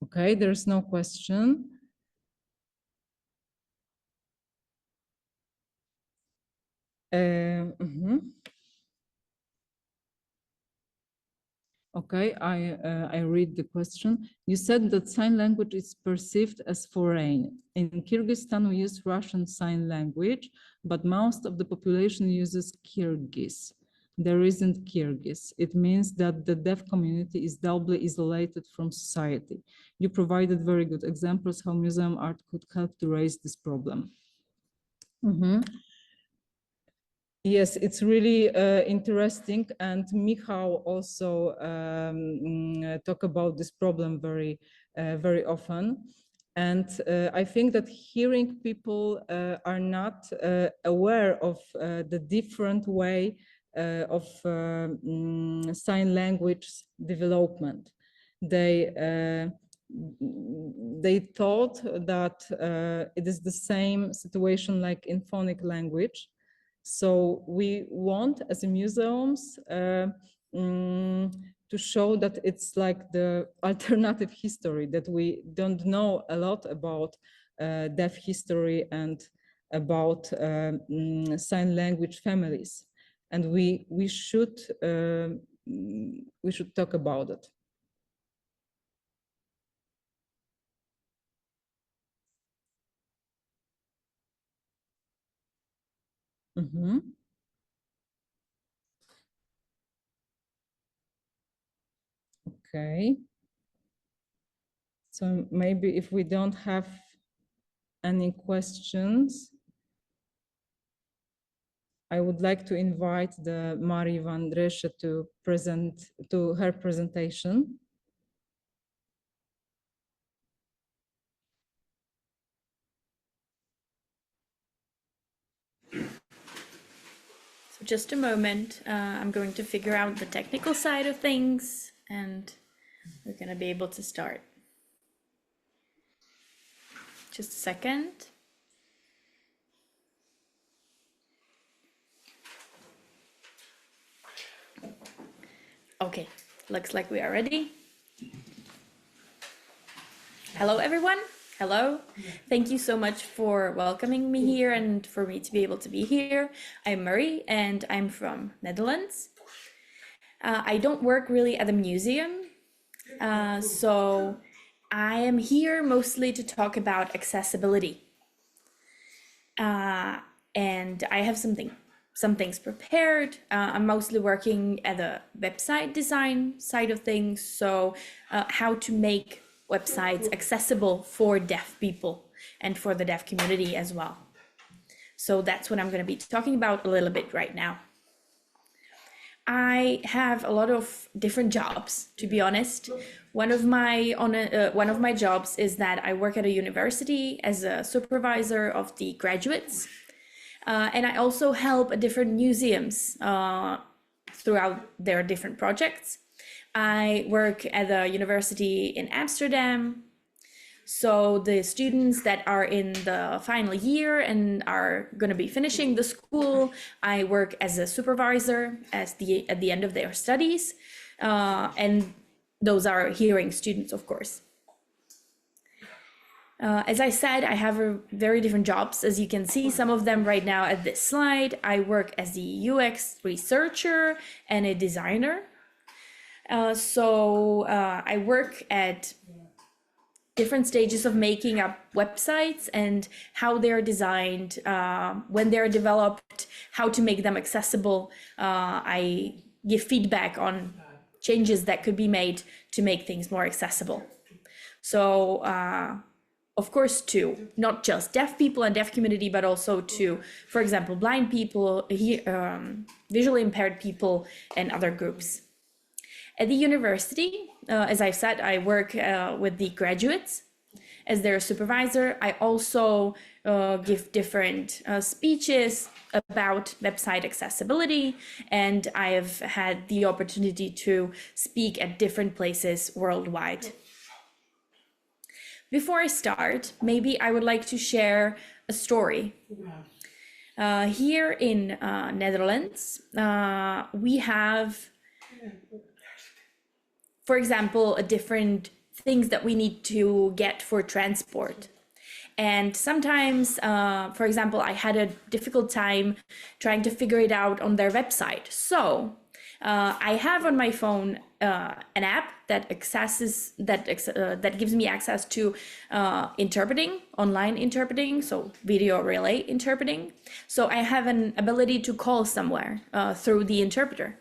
Okay, there's no question. Okay, I read the question. You said that sign language is perceived as foreign. In Kyrgyzstan, we use Russian sign language, but most of the population uses Kyrgyz. There isn't Kyrgyz. It means that the deaf community is doubly isolated from society. You provided very good examples how museum art could help to raise this problem. Yes, it's really interesting, and Michal also talk about this problem very very often. And I think that hearing people are not aware of the different way of sign language development. They thought that it is the same situation like in phonic language. So we want, as museums, to show that it's like the alternative history, that we don't know a lot about deaf history and about sign language families, and we should talk about it. Okay. So maybe if we don't have any questions, I would like to invite the Mari van Dressie to present to her presentation. So just a moment, I'm going to figure out the technical side of things and we're going to be able to start. Just a second. Okay, looks like we are ready. Hello, everyone. Hello. Thank you so much for welcoming me here and for me to be able to be here. I'm Murray and I'm from Netherlands. I don't work really at a museum, so I am here mostly to talk about accessibility. And I have some things prepared. I'm mostly working at the website design side of things, so how to make websites accessible for deaf people and for the deaf community as well. So that's what I'm going to be talking about a little bit right now. I have a lot of different jobs, to be honest. One of my jobs is that I work at a university as a supervisor of the graduates. And I also help different museums throughout their different projects. I work at a university in Amsterdam. So the students that are in the final year and are going to be finishing the school, I work as a supervisor at the end of their studies. And those are hearing students, of course. As I said, I have very different jobs, as you can see some of them right now at this slide. I work as the UX researcher and a designer. So I work at different stages of making up websites and how they're designed, when they're developed, how to make them accessible. I give feedback on changes that could be made to make things more accessible. So, of course, to not just deaf people and deaf community, but also to, for example, blind people, visually impaired people, and other groups. At the university, as I said, I work with the graduates as their supervisor. I also give different speeches about website accessibility, and I have had the opportunity to speak at different places worldwide. Before I start, maybe I would like to share a story. Here in Netherlands, we have, for example, different things that we need to get for transport. And sometimes, for example, I had a difficult time trying to figure it out on their website. So I have on my phone an app that that gives me access to interpreting, online interpreting, so video relay interpreting. So I have an ability to call somewhere through the interpreter.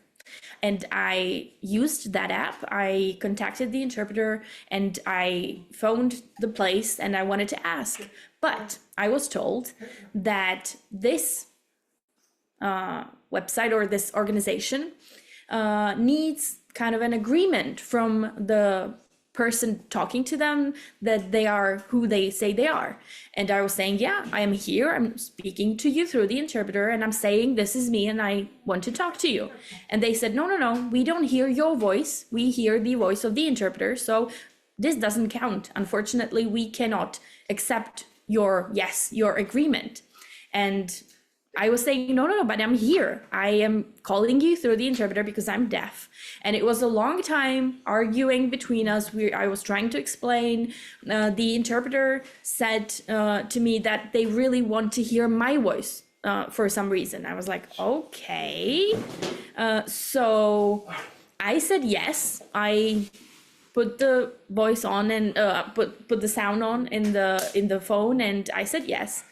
And I used that app. I contacted the interpreter and I phoned the place and I wanted to ask. But I was told that this website or this organization needs kind of an agreement from the person talking to them that they are who they say they are. And I was saying, yeah, I am here, I'm speaking to you through the interpreter, and I'm saying this is me and I want to talk to you. And they said, no, we don't hear your voice, we hear the voice of the interpreter, so this doesn't count. Unfortunately, we cannot accept your agreement. And I was saying, no, but I'm here. I am calling you through the interpreter because I'm deaf. And it was a long time arguing between us. I was trying to explain. The interpreter said to me that they really want to hear my voice for some reason. I was like, okay. So I said yes. I put the voice on and put the sound on in the phone, and I said yes.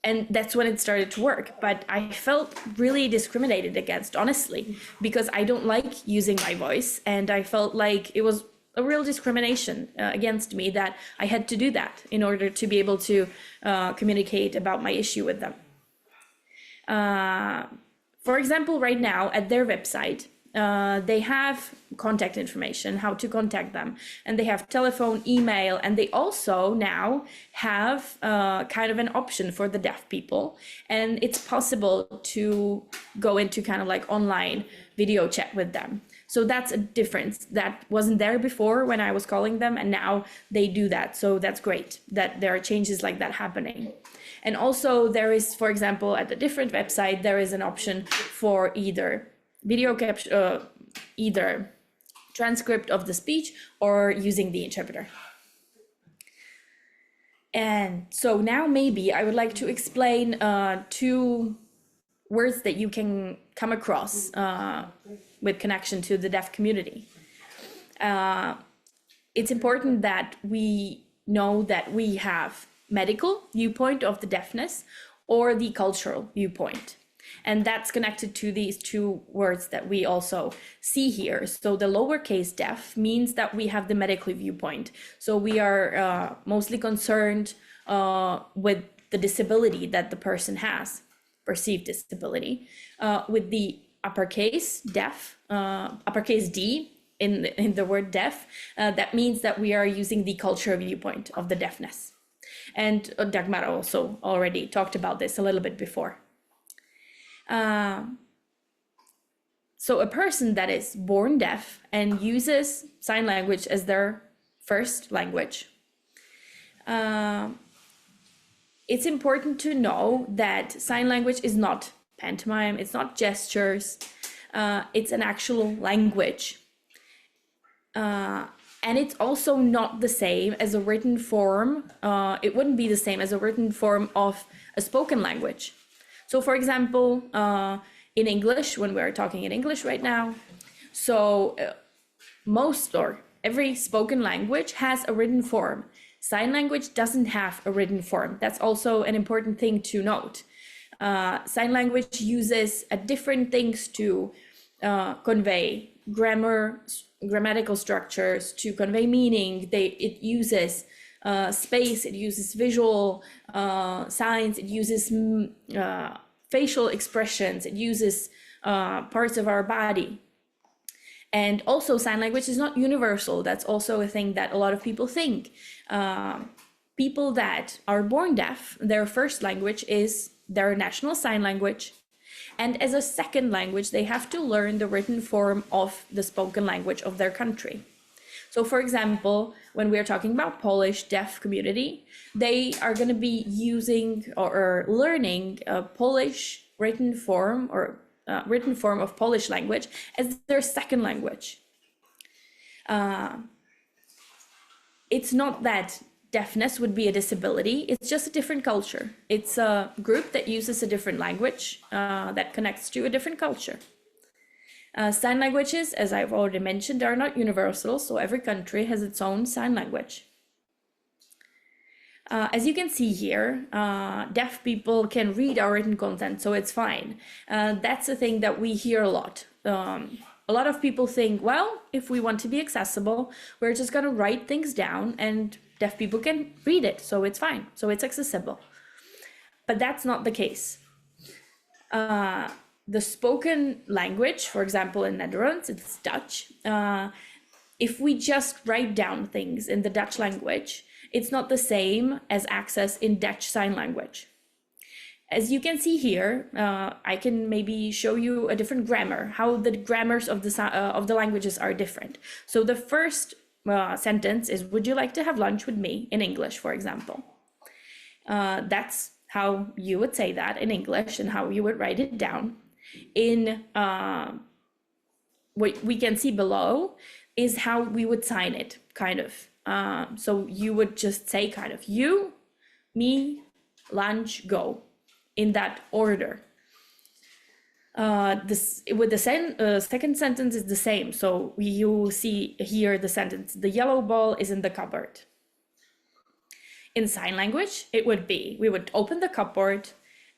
And that's when it started to work. But I felt really discriminated against, honestly, because I don't like using my voice. And I felt like it was a real discrimination against me that I had to do that in order to be able to communicate about my issue with them. For example, right now at their website, they have contact information, how to contact them, and they have telephone, email, and they also now have kind of an option for the deaf people, and it's possible to go into kind of like online video chat with them. So that's a difference that wasn't there before when I was calling them, and now they do that. So that's great that there are changes like that happening. And also there is, for example, at a different website, there is an option for either video capture, either transcript of the speech or using the interpreter. And so now maybe I would like to explain 2 words that you can come across with connection to the deaf community. It's important that we know that we have medical viewpoint of the deafness or the cultural viewpoint. And that's connected to these 2 words that we also see here. So the lowercase deaf means that we have the medical viewpoint. So we are mostly concerned with the disability that the person has, perceived disability. With the uppercase deaf, uppercase D in the word deaf, that means that we are using the cultural viewpoint of the deafness. And Dagmara also already talked about this a little bit before. So a person that is born deaf and uses sign language as their first language, it's important to know that sign language is not pantomime, it's not gestures, it's an actual language. And it's also not the same as a written form. It wouldn't be the same as a written form of a spoken language. So for example, in English, when we're talking in English right now, so most or every spoken language has a written form. Sign language doesn't have a written form. That's also an important thing to note. Sign language uses different things to convey grammatical structures, to convey meaning. It uses space, it uses visual signs, it uses facial expressions, it uses parts of our body. And also sign language is not universal. That's also a thing that a lot of people think. People that are born deaf, their first language is their national sign language. And as a second language, they have to learn the written form of the spoken language of their country. So for example, when we're talking about Polish deaf community, they are going to be using or learning a Polish written form or written form of Polish language as their second language. It's not that deafness would be a disability, it's just a different culture. It's a group that uses a different language that connects to a different culture. Sign languages, as I've already mentioned, are not universal, so every country has its own sign language. As you can see here, deaf people can read our written content, so it's fine. That's a thing that we hear a lot. A lot of people think, well, if we want to be accessible, we're just going to write things down and deaf people can read it, so it's fine, so it's accessible. But that's not the case. The spoken language, for example, in Netherlands, it's Dutch. if we just write down things in the Dutch language, it's not the same as access in Dutch Sign Language. As you can see here, I can maybe show you a different grammar, how the grammars of the languages are different. So the first sentence is, would you like to have lunch with me, in English, for example. That's how you would say that in English and how you would write it down. In what we can see below is how we would sign it, kind of. So you would just say kind of you, me, lunch, go, in that order. This with the second sentence is the same. So you see here the sentence, the yellow ball is in the cupboard. In sign language, it would be, we would open the cupboard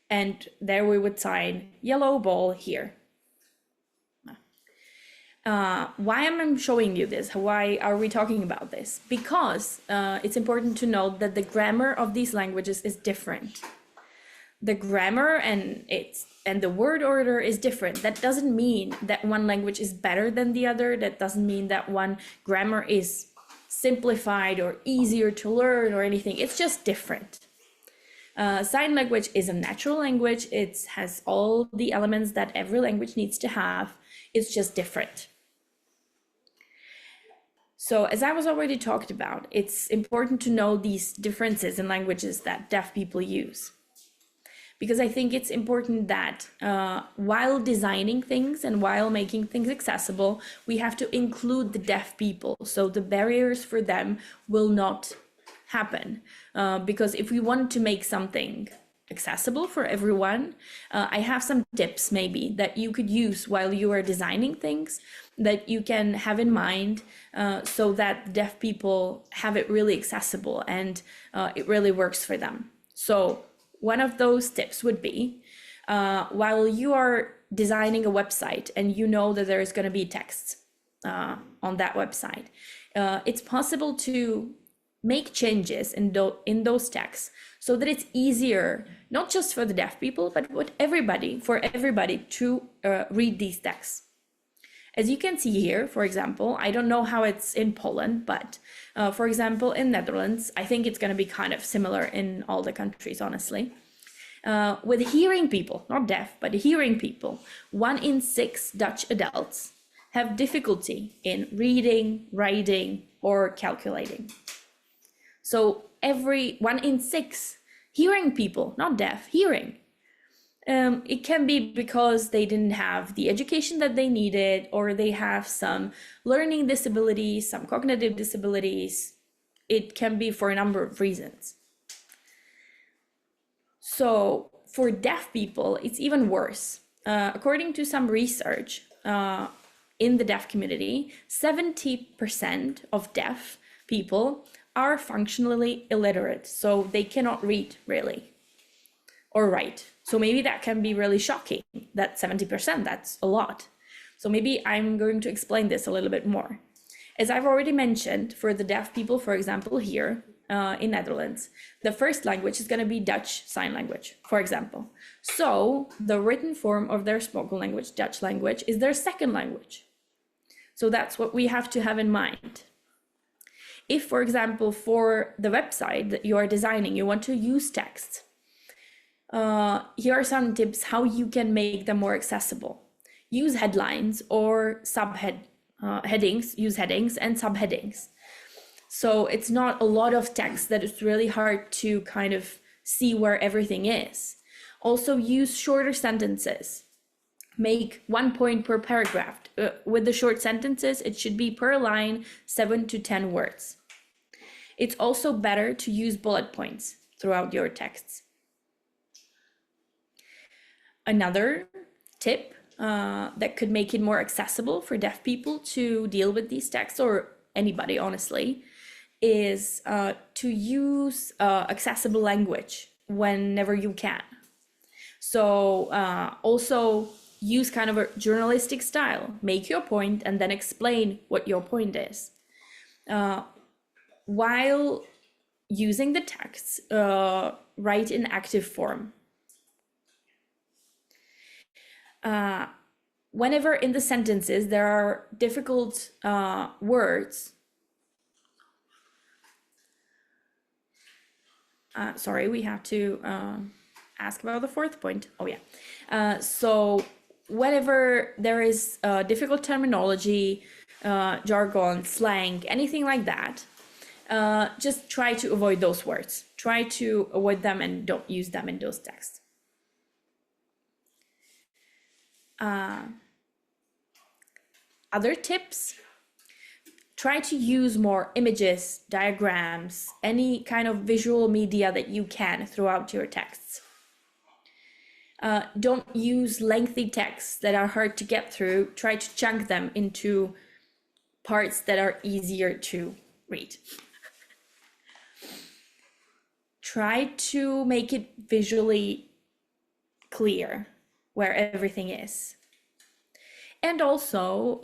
and there we would sign yellow ball here. Why am I showing you this? Why are we talking about this? Because it's important to note that the grammar of these languages is different. The grammar and the word order is different. That doesn't mean that one language is better than the other. That doesn't mean that one grammar is simplified or easier to learn or anything. It's just different. Sign language is a natural language. It has all the elements that every language needs to have. It's just different. So as I was already talked about, it's important to know these differences in languages that deaf people use. Because I think it's important that while designing things and while making things accessible, we have to include the deaf people. So the barriers for them will not happen. Because if we want to make something accessible for everyone, I have some tips maybe that you could use while you are designing things that you can have in mind so that deaf people have it really accessible and it really works for them. So one of those tips would be, while you are designing a website and you know that there is going to be text on that website, it's possible to make changes in those texts so that it's easier, not just for the deaf people, but for everybody to read these texts. As you can see here, for example, I don't know how it's in Poland, but for example, in Netherlands, I think it's going to be kind of similar in all the countries, honestly. With hearing people, not deaf, but hearing people, 1 in 6 Dutch adults have difficulty in reading, writing, or calculating. So every 1 in 6 hearing people, not deaf, hearing. It can be because they didn't have the education that they needed, or they have some learning disabilities, some cognitive disabilities. It can be for a number of reasons. So for deaf people, it's even worse. According to some research in the deaf community, 70% of deaf people are functionally illiterate, so they cannot read really or write. So maybe that can be really shocking, that 70%, that's a lot. So maybe I'm going to explain this a little bit more. As I've already mentioned, for the deaf people, for example, here in Netherlands, the first language is going to be Dutch Sign Language, for example. So the written form of their spoken language, Dutch language, is their second language. So that's what we have to have in mind. If, for example, for the website that you are designing, you want to use text, here are some tips how you can make them more accessible. Use headlines or headings, use headings and subheadings. So it's not a lot of text that it's really hard to kind of see where everything is. Also use shorter sentences. Make 1 point per paragraph. With the short sentences, it should be per line 7 to 10 words. It's also better to use bullet points throughout your texts. Another tip that could make it more accessible for deaf people to deal with these texts, or anybody honestly, is to use accessible language whenever you can. So also use kind of a journalistic style. Make your point and then explain what your point is. While using the text, write in active form. whenever in the sentences there are difficult words, sorry, we have to ask about the fourth point. Oh yeah. So whenever there is difficult terminology, jargon, slang, anything like that, just try to avoid those words. Try to avoid them and don't use them in those texts. Other tips: try to use more images, diagrams, any kind of visual media that you can throughout your texts. Don't use lengthy texts that are hard to get through. Try to chunk them into parts that are easier to read. Try to make it visually clear where everything is. And also,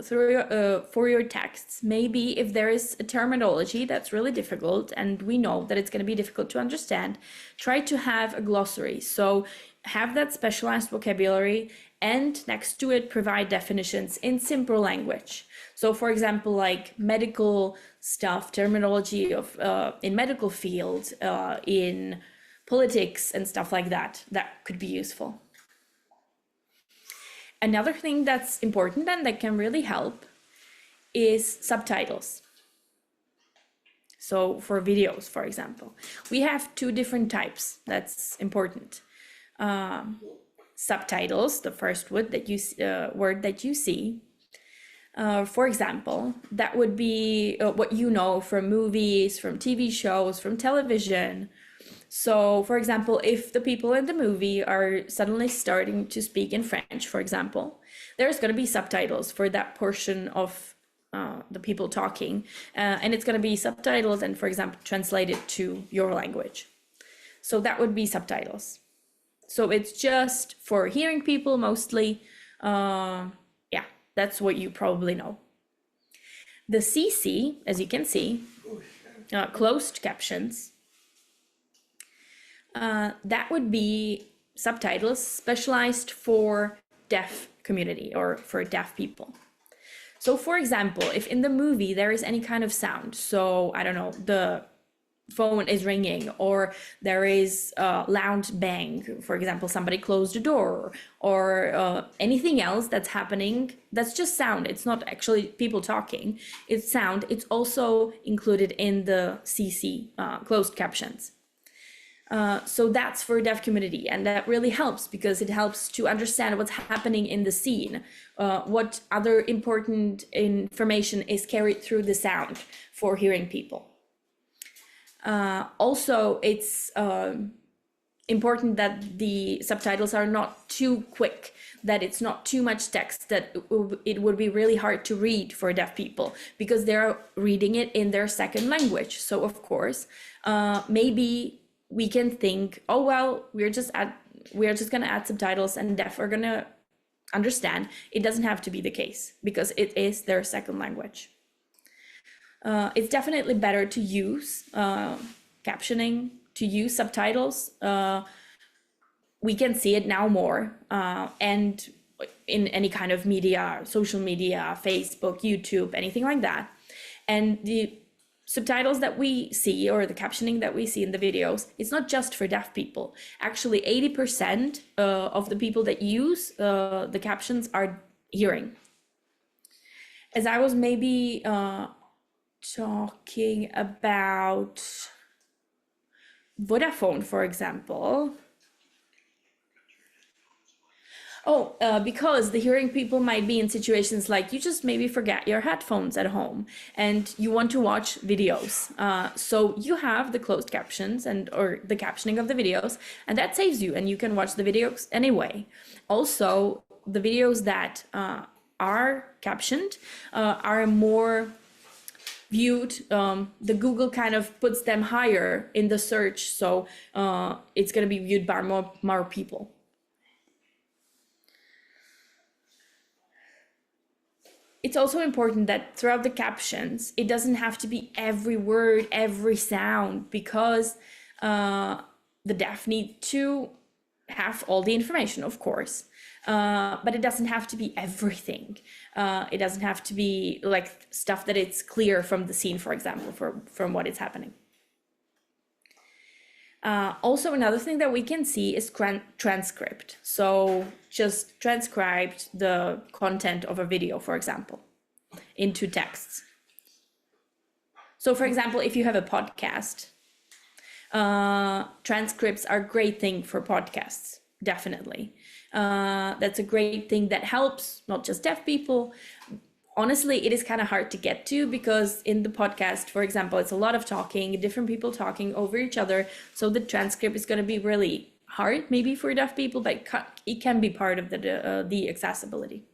for your texts, maybe if there is a terminology that's really difficult and we know that it's going to be difficult to understand, try to have a glossary. So have that specialized vocabulary, and next to it provide definitions in simple language. So for example, like medical stuff, terminology of in medical field, in politics and stuff like that, that could be useful. Another thing that's important and that can really help is subtitles. So for videos, for example, we have two different types. That's important. Subtitles, the first word that you see. For example, that would be what you know from movies, from TV shows, from television. So, for example, if the people in the movie are suddenly starting to speak in French, for example, there's going to be subtitles for that portion of the people talking, and it's going to be subtitles and, for example, translated to your language. So that would be subtitles. So it's just for hearing people mostly. Yeah, that's what you probably know. The CC, as you can see, closed captions, that would be subtitles specialized for deaf community or for deaf people. So for example, if in the movie there is any kind of sound, so I don't know, the phone is ringing or there is a loud bang, for example, somebody closed the door, or anything else that's happening, that's just sound. It's not actually people talking, it's sound. It's also included in the CC, closed captions. So that's for deaf community, and that really helps because it helps to understand what's happening in the scene, what other important information is carried through the sound for hearing people. Also, it's important that the subtitles are not too quick, that it's not too much text, that it would be really hard to read for deaf people because they're reading it in their second language. So of course, maybe we can think, oh well, we're just going to add subtitles and deaf are going to understand. It doesn't have to be the case because it is their second language. It's definitely better to use captioning, to use subtitles. We can see it now more, and in any kind of media, social media, Facebook, YouTube, anything like that. And the subtitles that we see, or the captioning that we see in the videos, it's not just for deaf people. Actually, 80% of the people that use the captions are hearing. As I was maybe talking about Vodafone, for example. Because the hearing people might be in situations like you just maybe forget your headphones at home and you want to watch videos. So you have the closed captions or the captioning of the videos, and that saves you and you can watch the videos anyway. Also, the videos that are captioned are more viewed. The Google kind of puts them higher in the search, so it's going to be viewed by more people. It's also important that throughout the captions, it doesn't have to be every word, every sound, because the deaf need to have all the information, of course, but it doesn't have to be everything. It doesn't have to be like stuff that it's clear from the scene, for example, from what is happening. Also, another thing that we can see is transcript. So just transcribed the content of a video, for example, into texts. So for example, if you have a podcast, transcripts are a great thing for podcasts, definitely. That's a great thing that helps not just deaf people. Honestly, it is kind of hard to get to because in the podcast, for example, it's a lot of talking, different people talking over each other. So the transcript is going to be really hard, maybe for deaf people, but it can be part of the accessibility.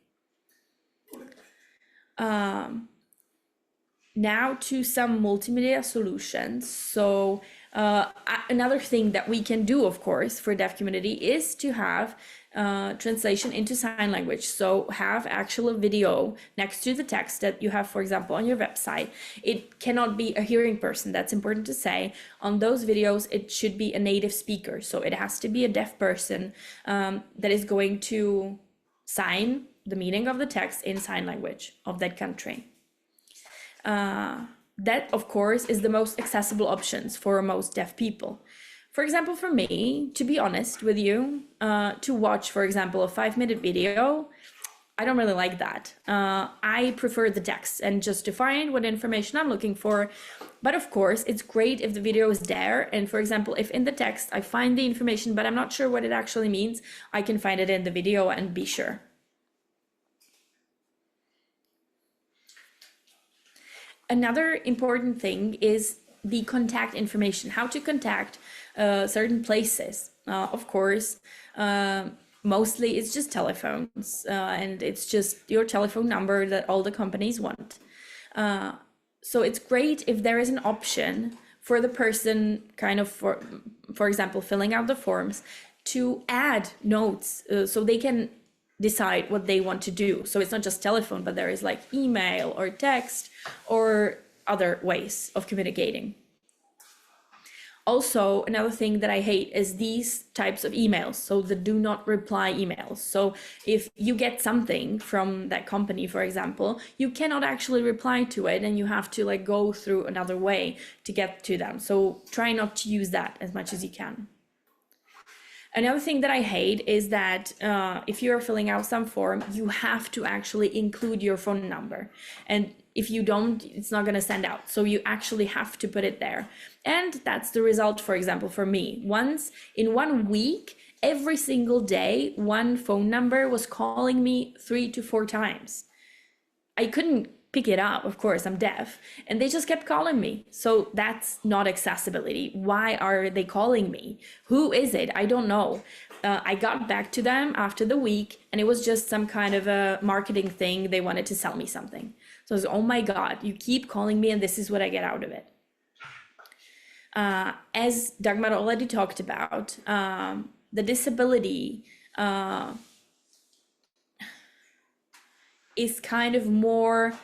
Now to some multimedia solutions. So another thing that we can do, of course, for deaf community is to have translation into sign language. So have actual video next to the text that you have, for example, on your website. It cannot be a hearing person. That's important to say. On those videos, it should be a native speaker. So it has to be a deaf person that is going to sign the meaning of the text in sign language of that country. That, of course, is the most accessible options for most deaf people. For example, for me, to be honest with you, to watch, for example, a 5-minute video, I don't really like that. I prefer the text and just to find what information I'm looking for. But of course, it's great if the video is there. And for example, if in the text I find the information, but I'm not sure what it actually means, I can find it in the video and be sure. Another important thing is the contact information, how to contact certain places. Of course, mostly it's just telephones and it's just your telephone number that all the companies want. So it's great if there is an option for the person kind of, for example, filling out the forms to add notes so they can decide what they want to do. So it's not just telephone, but there is like email or text or other ways of communicating. Also, another thing that I hate is these types of emails, so the do not reply emails. So if you get something from that company, for example, you cannot actually reply to it and you have to like go through another way to get to them. So try not to use that as much as you can. Another thing that I hate is that if you're filling out some form, you have to actually include your phone number. And if you don't, it's not going to send out. So you actually have to put it there. And that's the result, for example, for me. Once in 1 week, every single day, one phone number was calling me 3 to 4 times. I couldn't pick it up, of course, I'm deaf, and they just kept calling me. So that's not accessibility. Why are they calling me? Who is it? I don't know. I got back to them after the week and it was just some kind of a marketing thing. They wanted to sell me something. So I was, oh my God, you keep calling me and this is what I get out of it. As Dagmara already talked about, the disability is kind of more,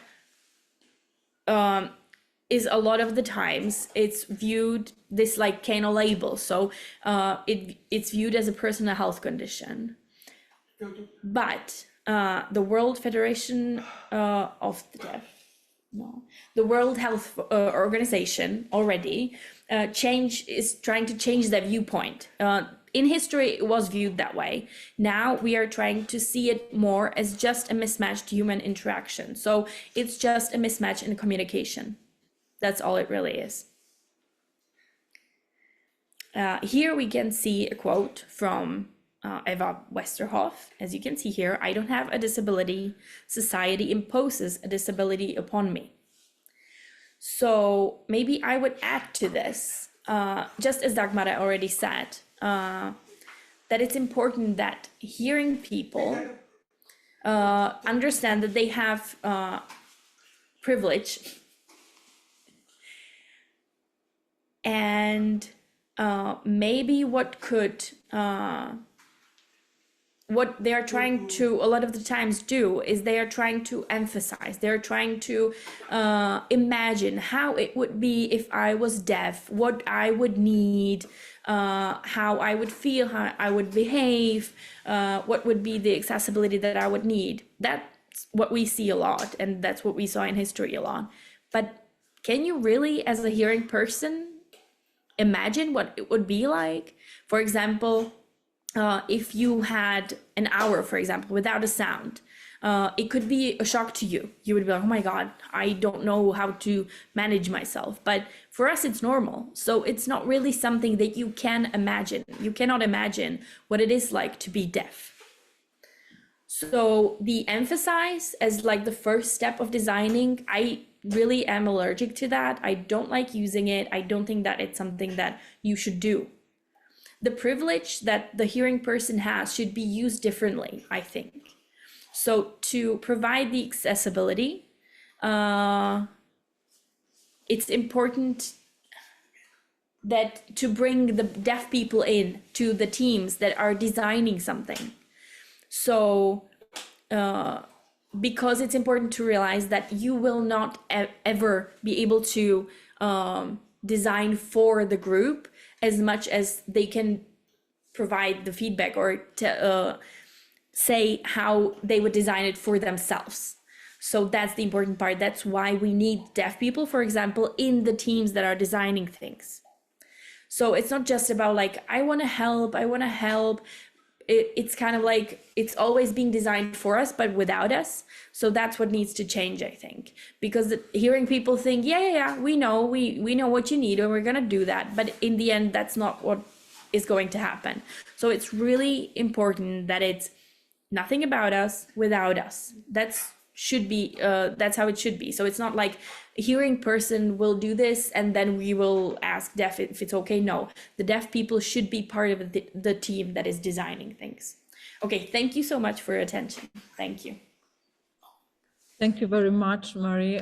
is a lot of the times it's viewed this like kind of label. So it's viewed as a personal health condition. But the World Federation of the Deaf, the World Health Organization already is trying to change that viewpoint. In history, it was viewed that way. Now we are trying to see it more as just a mismatched human interaction. So it's just a mismatch in communication. That's all it really is. Here we can see a quote from Eva Westerhoff. As you can see here, I don't have a disability. Society imposes a disability upon me. So maybe I would add to this, just as Dagmara already said, that it's important that hearing people understand that they have privilege and maybe what could what they are trying to a lot of the times do is they are trying to emphasize, they're trying to imagine how it would be if I was deaf, what I would need, how I would feel, how I would behave, what would be the accessibility that I would need. That's what we see a lot, and that's what we saw in history a lot. But can you really, as a hearing person, imagine what it would be like? For example, if you had an hour, for example, without a sound, it could be a shock to you. You would be like, oh my God, I don't know how to manage myself. But for us, it's normal. So it's not really something that you can imagine. You cannot imagine what it is like to be deaf. So the emphasize as like the first step of designing, I really am allergic to that. I don't like using it. I don't think that it's something that you should do. The privilege that the hearing person has should be used differently, I think. So to provide the accessibility, it's important that to bring the deaf people in to the teams that are designing something. So because it's important to realize that you will not ever be able to design for the group as much as they can provide the feedback or say how they would design it for themselves. So that's the important part. That's why we need deaf people, for example, in the teams that are designing things. So it's not just about like, I want to help. It's kind of like it's always being designed for us, but without us. So that's what needs to change, I think, because hearing people think, yeah, we know what you need, and we're gonna do that. But in the end, that's not what is going to happen. So it's really important that it's nothing about us without us. That's how it should be. So it's not like a hearing person will do this and then we will ask deaf if it's okay. No, the deaf people should be part of the team that is designing things. Okay, thank you so much for your attention. Thank you. Thank you very much, Marie.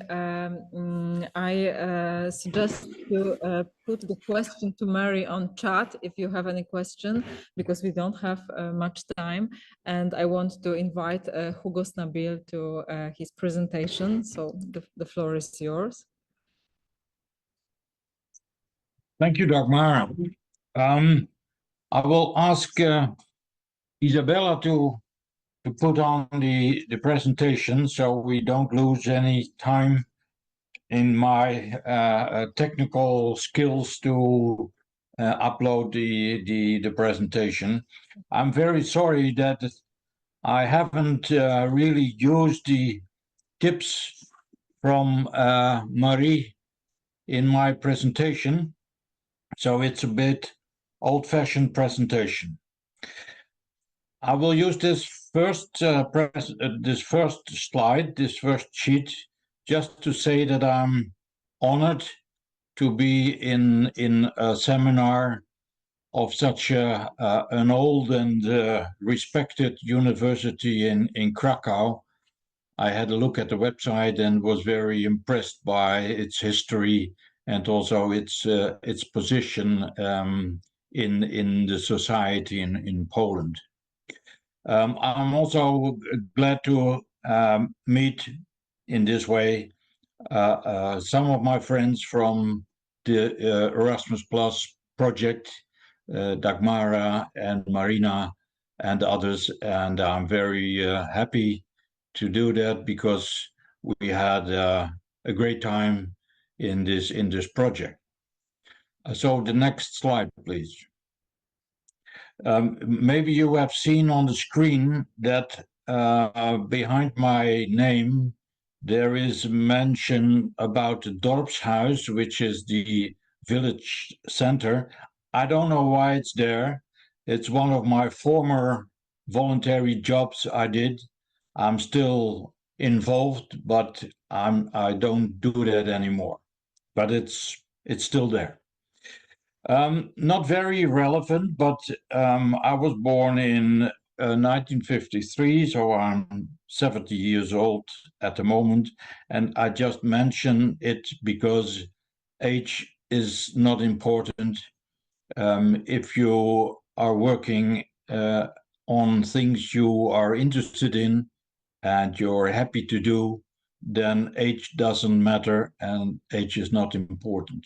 I suggest you put the question to Mary on chat if you have any question, because we don't have much time. And I want to invite Hugo Snabil to his presentation. So the floor is yours. Thank you, Dagmara. I will ask Isabella to put on the presentation so we don't lose any time in my technical skills to upload the presentation. I'm very sorry that I haven't really used the tips from Marie in my presentation, so it's a bit old-fashioned presentation. I will use this first slide, this first sheet, just to say that I'm honored to be in a seminar of such an old and respected university in Krakow. I had a look at the website and was very impressed by its history and also its position in the society in Poland. I'm also glad to meet in this way some of my friends from the Erasmus Plus project, Dagmara and Marina and others, and I'm very happy to do that because we had a great time in this project. So the next slide, please. Maybe you have seen on the screen that behind my name there is mention about the Dorpshuis, which is the village center. I don't know why it's there. It's one of my former voluntary jobs I did. I'm still involved, but I don't do that anymore. But it's still there. Not very relevant, but I was born in 1953, so I'm 70 years old at the moment, and I just mention it because age is not important if you are working on things you are interested in and you're happy to do, then age doesn't matter and age is not important.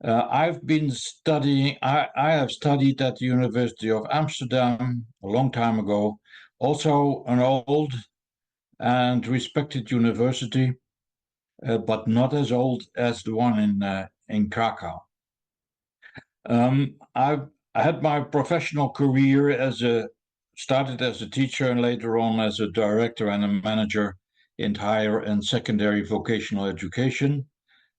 I've been studying, I have studied at the University of Amsterdam a long time ago, also an old and respected university, but not as old as the one in Krakow. I had my professional career started as a teacher and later on as a director and a manager in higher and secondary vocational education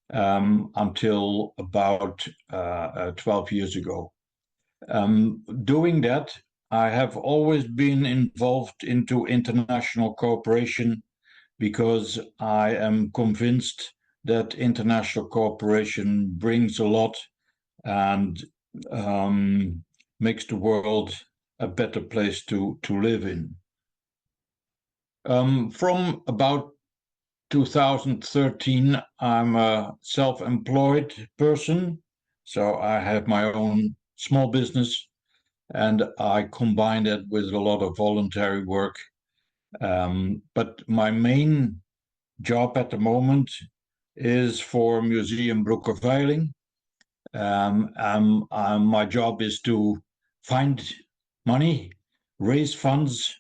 until about 12 years ago. Doing that, I have always been involved into international cooperation because I am convinced that international cooperation brings a lot and makes the world a better place to live in. From about 2013, I'm a self-employed person, so I have my own small business, and I combine that with a lot of voluntary work. But my main job at the moment is for Museum Broekerveiling. My job is to find money, raise funds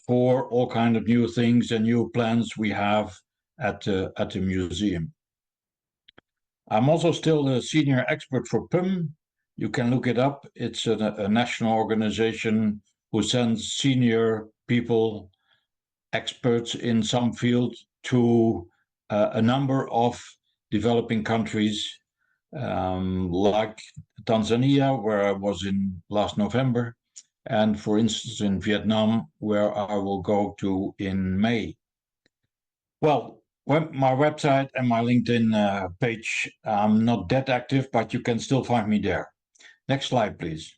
for all kinds of new things and new plans we have at the museum. I'm also still a senior expert for PUM. You can look it up. It's a national organization who sends senior people, experts in some field, to a number of developing countries, like Tanzania, where I was in last November, and for instance in Vietnam, where I will go to in May. Well, my website and my LinkedIn page, I'm not that active, but you can still find me there. Next slide, please.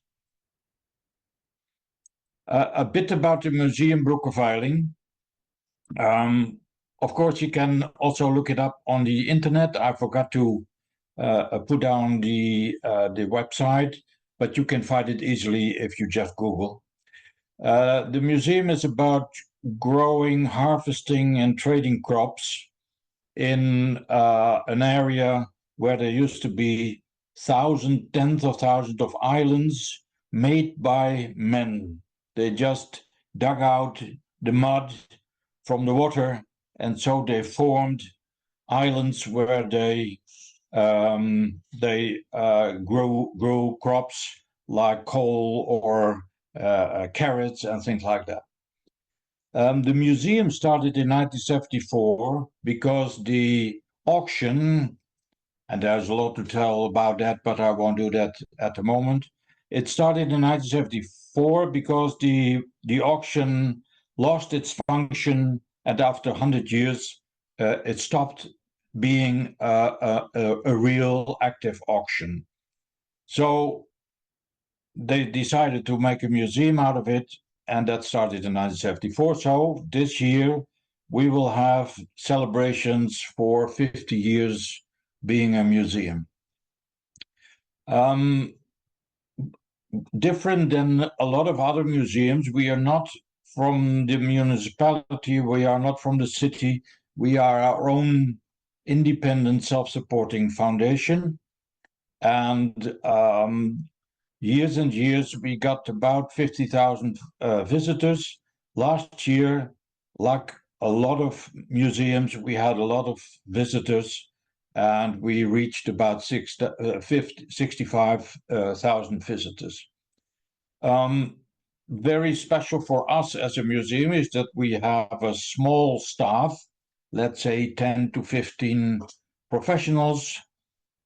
A bit about the Museum Broekerveiling. Of course, you can also look it up on the internet. I forgot to put down the website, but you can find it easily if you just Google. The museum is about growing, harvesting, and trading crops in an area where there used to be tens of thousands of islands made by men. They just dug out the mud from the water, and so they formed islands where they grew crops like coal or carrots and things like that. The museum started in 1974 because the auction, and there's a lot to tell about that, but I won't do that at the moment. It started in 1974 because the auction lost its function, and after 100 years, it stopped being a real active auction. So they decided to make a museum out of it, and that started in 1974. So this year we will have celebrations for 50 years being a museum. Different than a lot of other museums, we are not from the municipality, we are not from the city, we are our own independent self-supporting foundation. And years and years, we got about 50,000 visitors. Last year, like a lot of museums, we had a lot of visitors, and we reached about 65,000 visitors. Very special for us as a museum is that we have a small staff, let's say 10 to 15 professionals,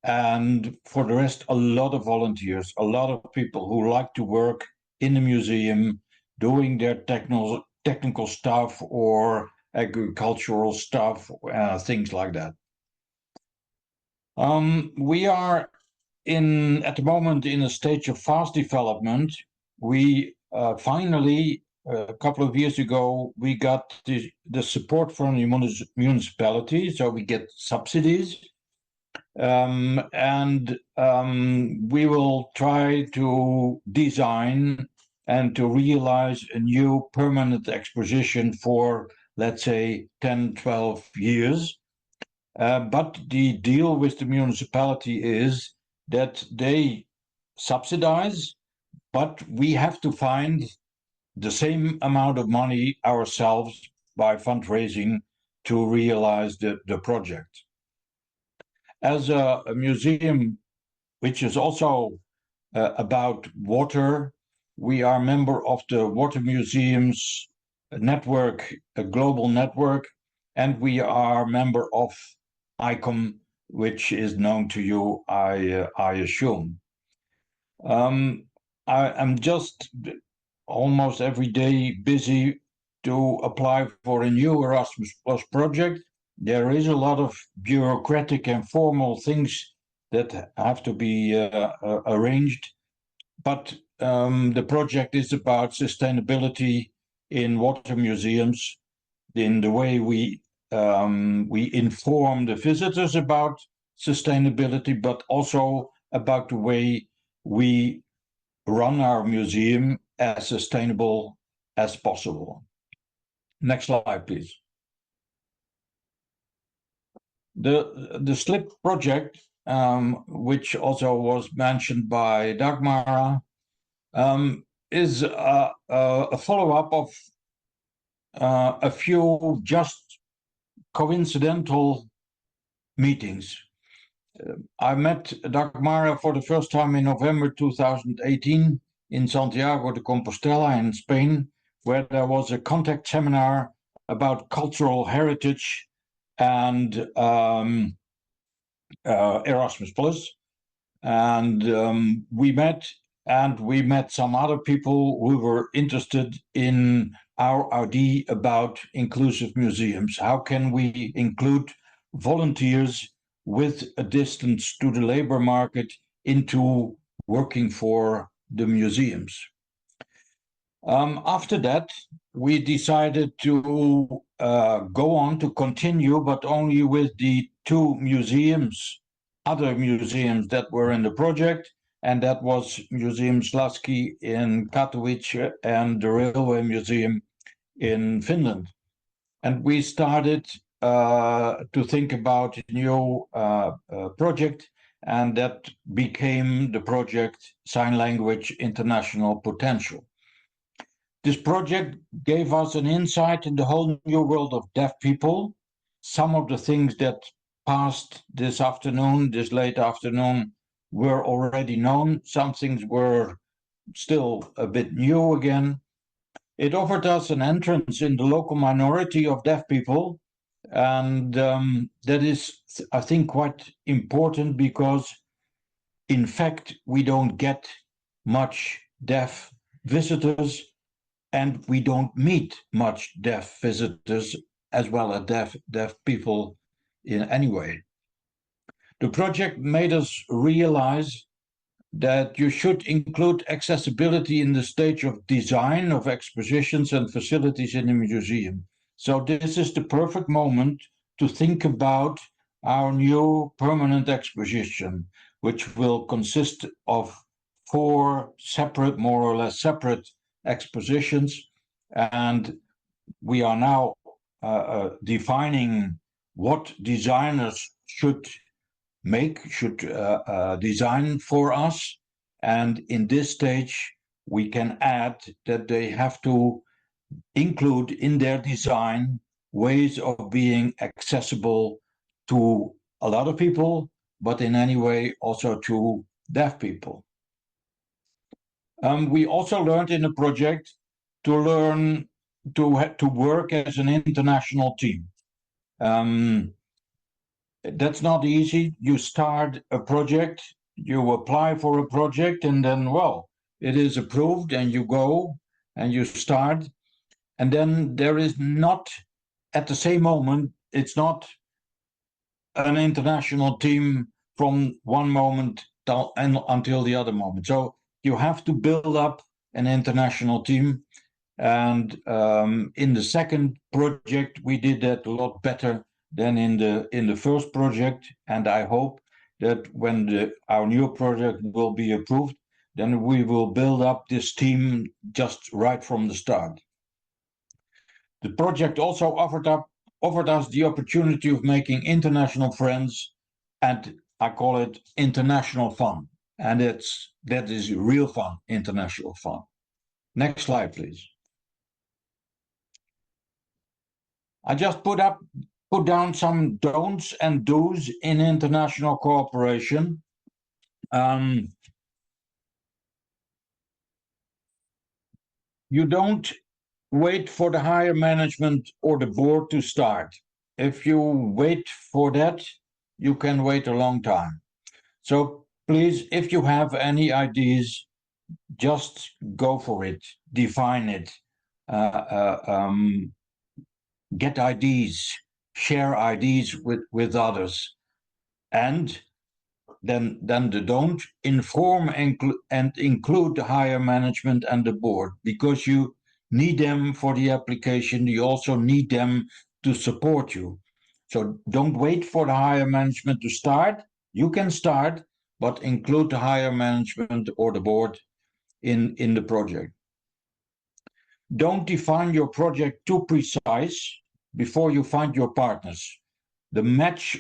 and for the rest, a lot of volunteers, a lot of people who like to work in the museum, doing their technical stuff or agricultural stuff, things like that. We are at the moment in a stage of fast development. We finally, a couple of years ago, we got the support from the municipality, so we get subsidies. And we will try to design and to realize a new permanent exposition for, let's say, 10, 12 years. But the deal with the municipality is that they subsidize, but we have to find the same amount of money ourselves by fundraising to realize the project. As a museum which is also about water, we are member of the Water Museums network, a global network, and we are member of ICOM, which is known to you, I assume. I'm just almost every day busy to apply for a new Erasmus Plus project. There is a lot of bureaucratic and formal things that have to be arranged, but the project is about sustainability in water museums, in the way we inform the visitors about sustainability, but also about the way we run our museum as sustainable as possible. Next slide, please. The SLIP project, which also was mentioned by Dagmara, is a follow-up of a few just coincidental meetings. I met Dagmara for the first time in November 2018 in Santiago de Compostela in Spain, where there was a contact seminar about cultural heritage and Erasmus Plus. And we met some other people who were interested in our idea about inclusive museums. How can we include volunteers with a distance to the labor market into working for the museums? After that, we decided to go on to continue, but only with the two museums, other museums that were in the project, and that was Museum Śląski in Katowice and the Railway Museum in Finland. And we started to think about a new project, and that became the project Sign Language International Potential. This project gave us an insight in the whole new world of deaf people. Some of the things that passed this late afternoon, were already known. Some things were still a bit new again. It offered us an entrance in the local minority of deaf people, and that is, I think, quite important because, in fact, we don't get much deaf visitors, and we don't meet much deaf visitors as well as deaf people in any way. The project made us realize that you should include accessibility in the stage of design of expositions and facilities in a museum. So this is the perfect moment to think about our new permanent exposition, which will consist of 4 separate, more or less separate expositions. And we are now defining what designers should design for us. And in this stage, we can add that they have to include in their design ways of being accessible to a lot of people, but in any way also to deaf people. We also learned in the project to work as an international team. That's not easy. You start a project, you apply for a project, and then, well, it is approved, and you go and you start. And then there is not, at the same moment, it's not an international team from one moment until the other moment. So you have to build up an international team. And in the second project, we did that a lot better than in the first project. And I hope that when our new project will be approved, then we will build up this team just right from the start. The project also offered us the opportunity of making international friends, and I call it international fun. And that is real fun, international fun. Next slide, please. I just put down some don'ts and do's in international cooperation. You don't wait for the higher management or the board to start. If you wait for that, you can wait a long time. So please, if you have any ideas, just go for it, define it, get ideas, share ideas with others. And then the don't inform and include the higher management and the board, because you need them for the application. You also need them to support you. So don't wait for the higher management to start. You can start, but include the higher management or the board in the project. Don't define your project too precise before you find your partners. The match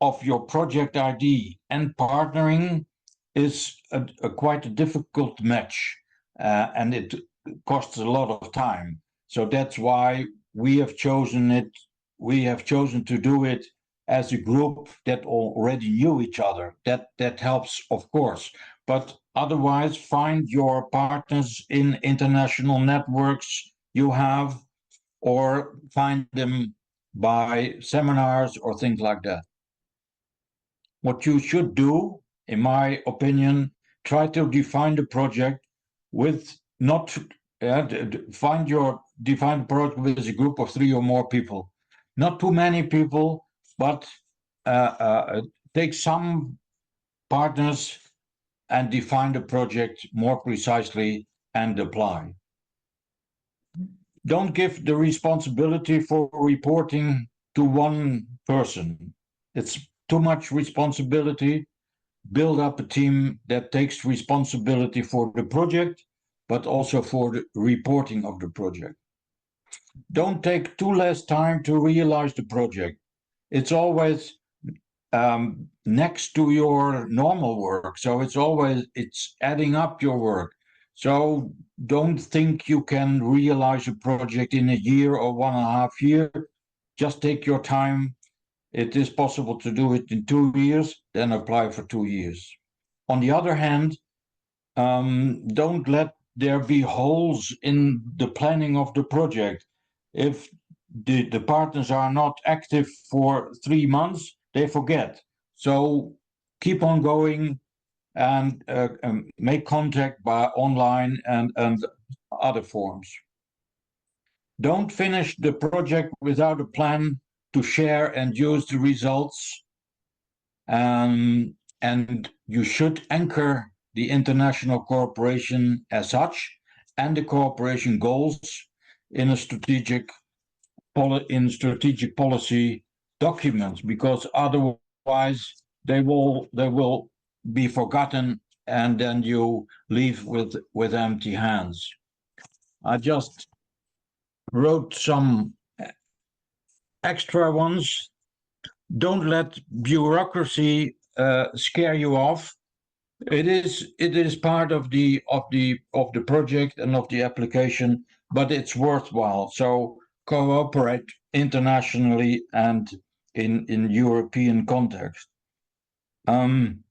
of your project ID and partnering is quite a difficult match, and it costs a lot of time. So that's why we have chosen it. We have chosen to do it as a group that already knew each other. That helps, of course. But otherwise, find your partners in international networks you have, or find them by seminars or things like that. What you should do, in my opinion, try to define the project with not define the project with a group of 3 or more people, not too many people, but take some partners and define the project more precisely and apply. Don't give the responsibility for reporting to one person. It's too much responsibility. Build up a team that takes responsibility for the project, but also for the reporting of the project. Don't take too less time to realize the project. It's always next to your normal work. So it's adding up your work. So don't think you can realize a project in a year or 1.5 years. Just take your time. It is possible to do it in 2 years, then apply for 2 years. On the other hand, don't let there be holes in the planning of the project. If the partners are not active for 3 months, they forget. So keep on going and make contact by online and other forms. Don't finish the project without a plan to share and use the results. And you should anchor the international cooperation as such and the cooperation goals in a strategic policy documents, because otherwise they will be forgotten and then you leave with empty hands. I just wrote some extra ones. Don't let bureaucracy scare you off. It is part of the project and of the application, but it's worthwhile. So cooperate internationally and in European context. And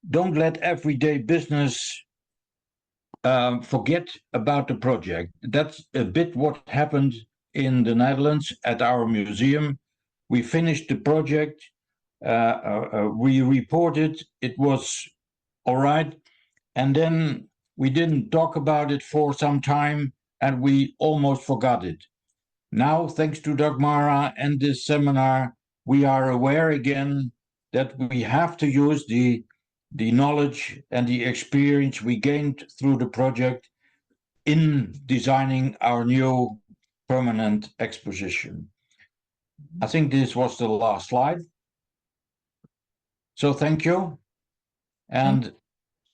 don't let everyday business forget about the project. That's a bit what happened in the Netherlands at our museum. We finished the project, we reported it was all right, and then we didn't talk about it for some time and we almost forgot it. Now, thanks to Dagmara and this seminar, we are aware again that we have to use the knowledge and the experience we gained through the project in designing our new permanent exposition. I think this was the last slide. So thank you. And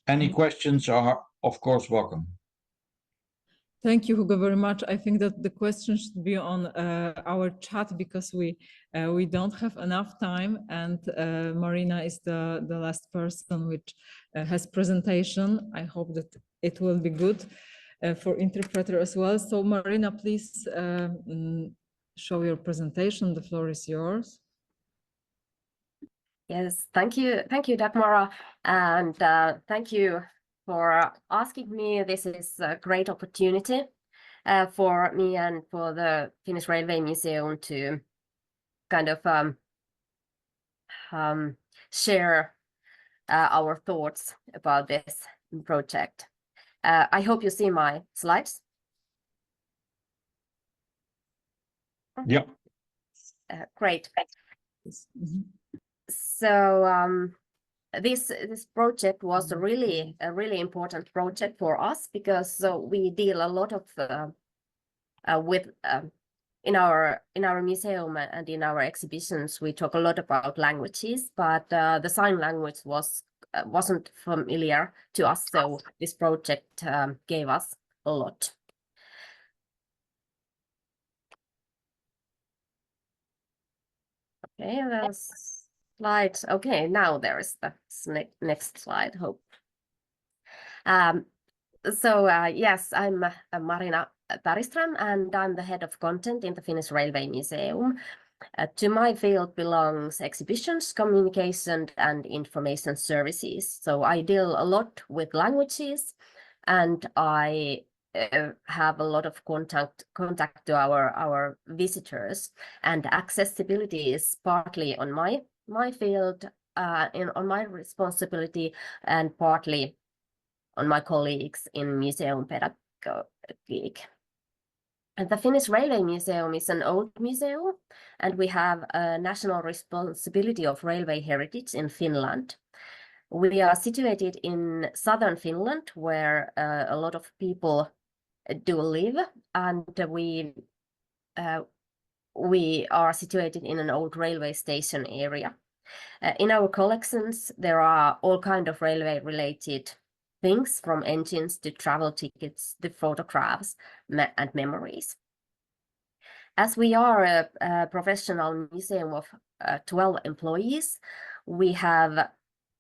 any questions are, of course, welcome. Thank you, Hugo, very much. I think that the questions should be on our chat because we don't have enough time, and Marina is the last person which has presentation. I hope that it will be good for interpreter as well. So Marina, please show your presentation. The floor is yours. Yes, thank you, Dagmara, and thank you for asking me. This is a great opportunity for me and for the Finnish Railway Museum to kind of share our thoughts about this project. I hope you see my slides. Yeah. Great. Mm-hmm. So this project was a really important project for us because we deal a lot of with in our museum and in our exhibitions. We talk a lot about languages, but the sign language wasn't familiar to us, so this project gave us a lot. Okay, the slides. Okay, now there is the next slide. Hope. Yes, I'm Marina Bergström, and I'm the head of content in the Finnish Railway Museum. To my field belongs exhibitions, communication, and information services. So I deal a lot with languages, and I have a lot of contact to our visitors, and accessibility is partly on my field, on my responsibility, and partly on my colleagues in museum pedagogy. And the Finnish Railway Museum is an old museum, and we have a national responsibility of railway heritage in Finland. We are situated in southern Finland, where a lot of people do live, and we are situated in an old railway station area. In our collections, there are all kinds of railway-related things, from engines to travel tickets to photographs and memories. As we are a professional museum of 12 employees, we have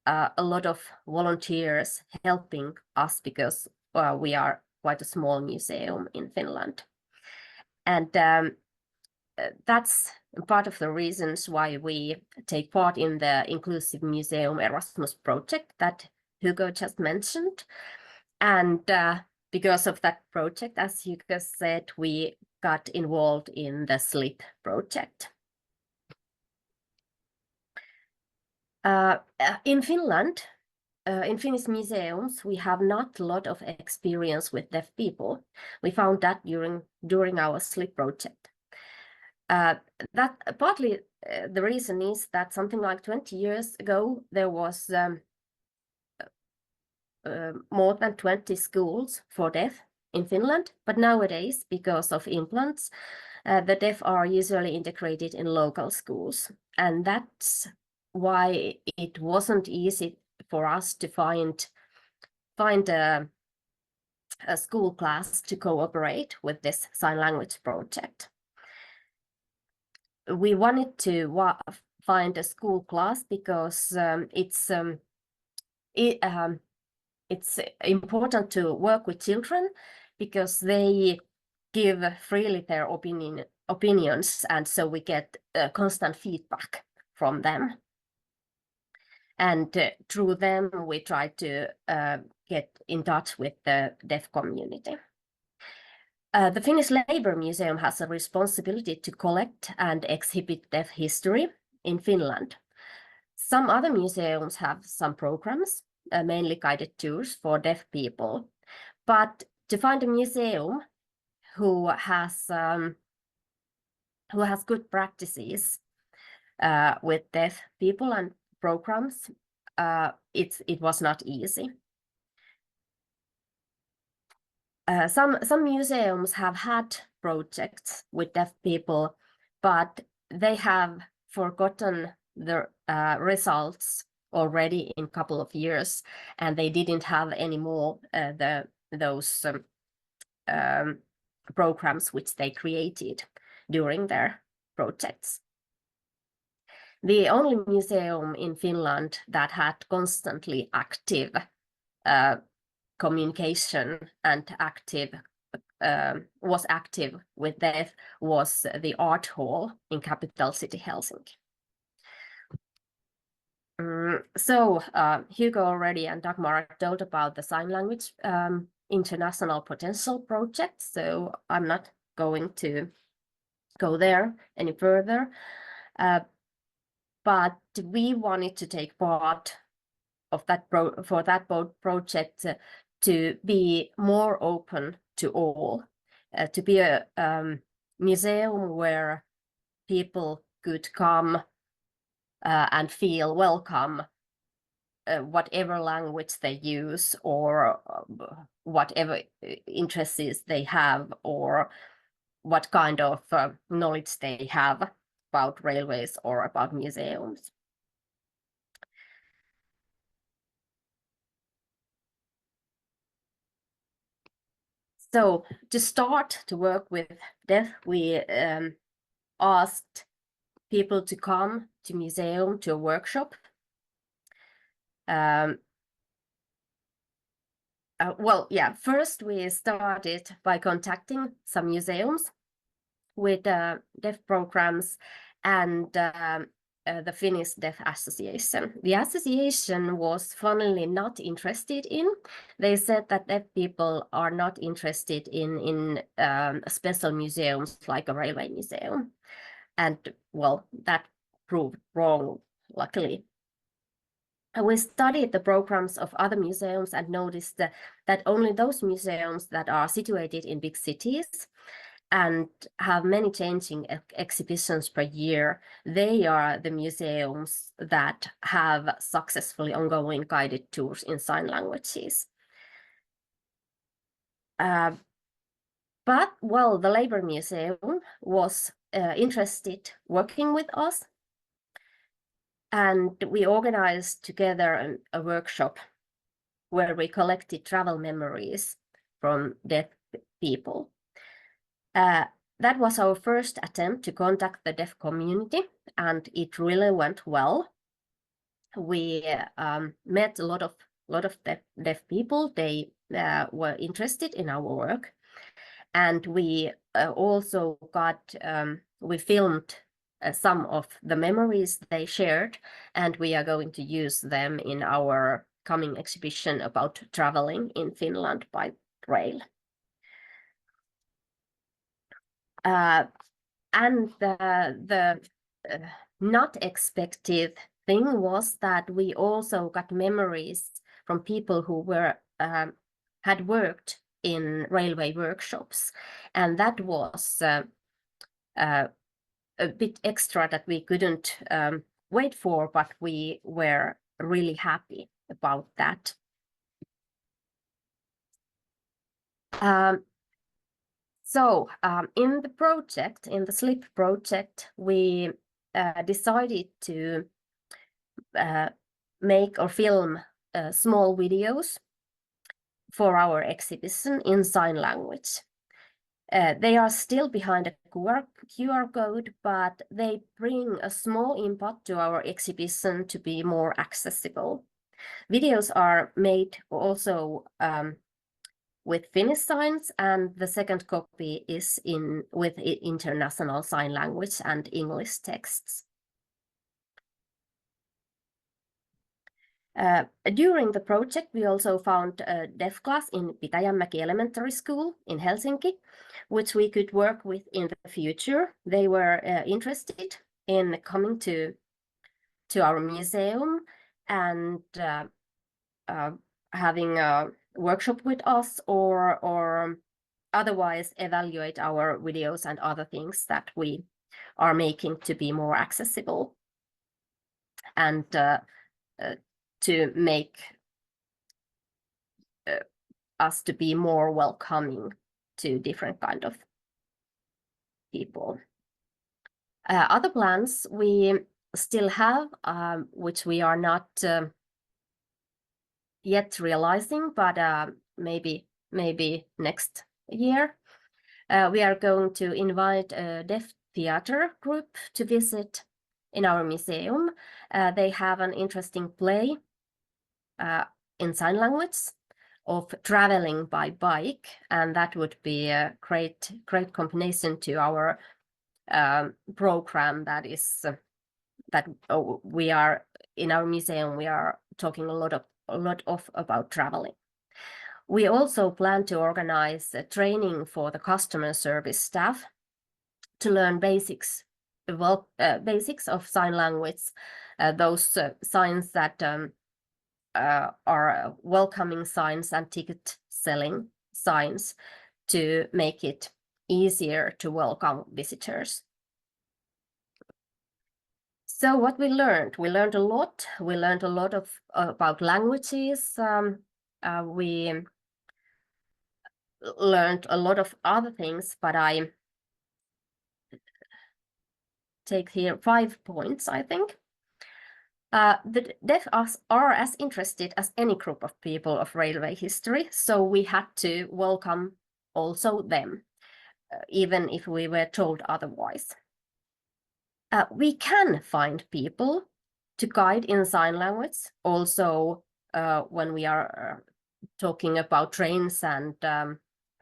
a lot of volunteers helping us because we are quite a small museum in Finland. And that's part of the reasons why we take part in the Inclusive Museum Erasmus project that Hugo just mentioned. And because of that project, as Hugo said, we got involved in the SLIP project. In Finland, in Finnish museums, we have not a lot of experience with deaf people. We found that during our SLIP project. That partly the reason is that something like 20 years ago, there was more than 20 schools for deaf in Finland, but nowadays, because of implants, the deaf are usually integrated in local schools, and that's why it wasn't easy for us to find a school class to cooperate with this sign language project. We wanted to find a school class because it's important to work with children because they give freely their opinions, and so we get constant feedback from them. And through them, we try to get in touch with the deaf community. The Finnish Labour Museum has a responsibility to collect and exhibit deaf history in Finland. Some other museums have some programs, mainly guided tours for deaf people. But to find a museum who has good practices with deaf people and programs, it was not easy. Some museums have had projects with deaf people, but they have forgotten the results already in a couple of years, and they didn't have any more those programs which they created during their projects. The only museum in Finland that had constantly active communication and was active with deaf was the art hall in capital city Helsinki. So Hugo already and Dagmara told about the sign language international potential project, so I'm not going to go there any further. But we wanted to take part of that project to be more open to all, to be a museum where people could come and feel welcome, whatever language they use or whatever interests they have or what kind of knowledge they have about railways or about museums. So to start to work with deaf, we asked people to come to museum, to a workshop. First we started by contacting some museums with deaf programs and the Finnish Deaf Association. The association was funnily not interested in. They said that deaf people are not interested in special museums like a railway museum. And well, that proved wrong, luckily. We studied the programs of other museums and noticed that only those museums that are situated in big cities and have many changing exhibitions per year, they are the museums that have successfully ongoing guided tours in sign languages. But, well, the Labour Museum was interested working with us, and we organized together a workshop where we collected travel memories from deaf people. That was our first attempt to contact the deaf community, and it really went well. We met a lot of deaf people. They were interested in our work, and we also got we filmed some of the memories they shared, and we are going to use them in our coming exhibition about traveling in Finland by rail. And the not expected thing was that we also got memories from people who were had worked in railway workshops, and that was a bit extra that we couldn't wait for, but we were really happy about that. So in the project, in the SLIP project, we decided to make or film small videos for our exhibition in sign language. They are still behind a QR code, but they bring a small input to our exhibition to be more accessible. Videos are made also with Finnish signs, and the second copy is with international sign language and English texts. During the project, we also found a deaf class in Pitäjänmäki Elementary School in Helsinki, which we could work with in the future. They were interested in coming to our museum and having a workshop with us or otherwise evaluate our videos and other things that we are making to be more accessible and to make us to be more welcoming to different kind of people. Other plans, we still have, which we are not yet realizing, but maybe next year. We are going to invite a deaf theater group to visit in our museum. They have an interesting play in sign language of traveling by bike, and that would be a great combination to our program that is we are in our museum. We are talking a lot about traveling. We also plan to organize a training for the customer service staff to learn basics of sign language, those signs that are welcoming signs and ticket selling signs, to make it easier to welcome visitors. So what we learned a lot. We learned a lot about languages. We learned a lot of other things, but I take here 5 points, I think. The deaf are as interested as any group of people of railway history, so we had to welcome also them, even if we were told otherwise. We can find people to guide in sign language, also when we are talking about trains and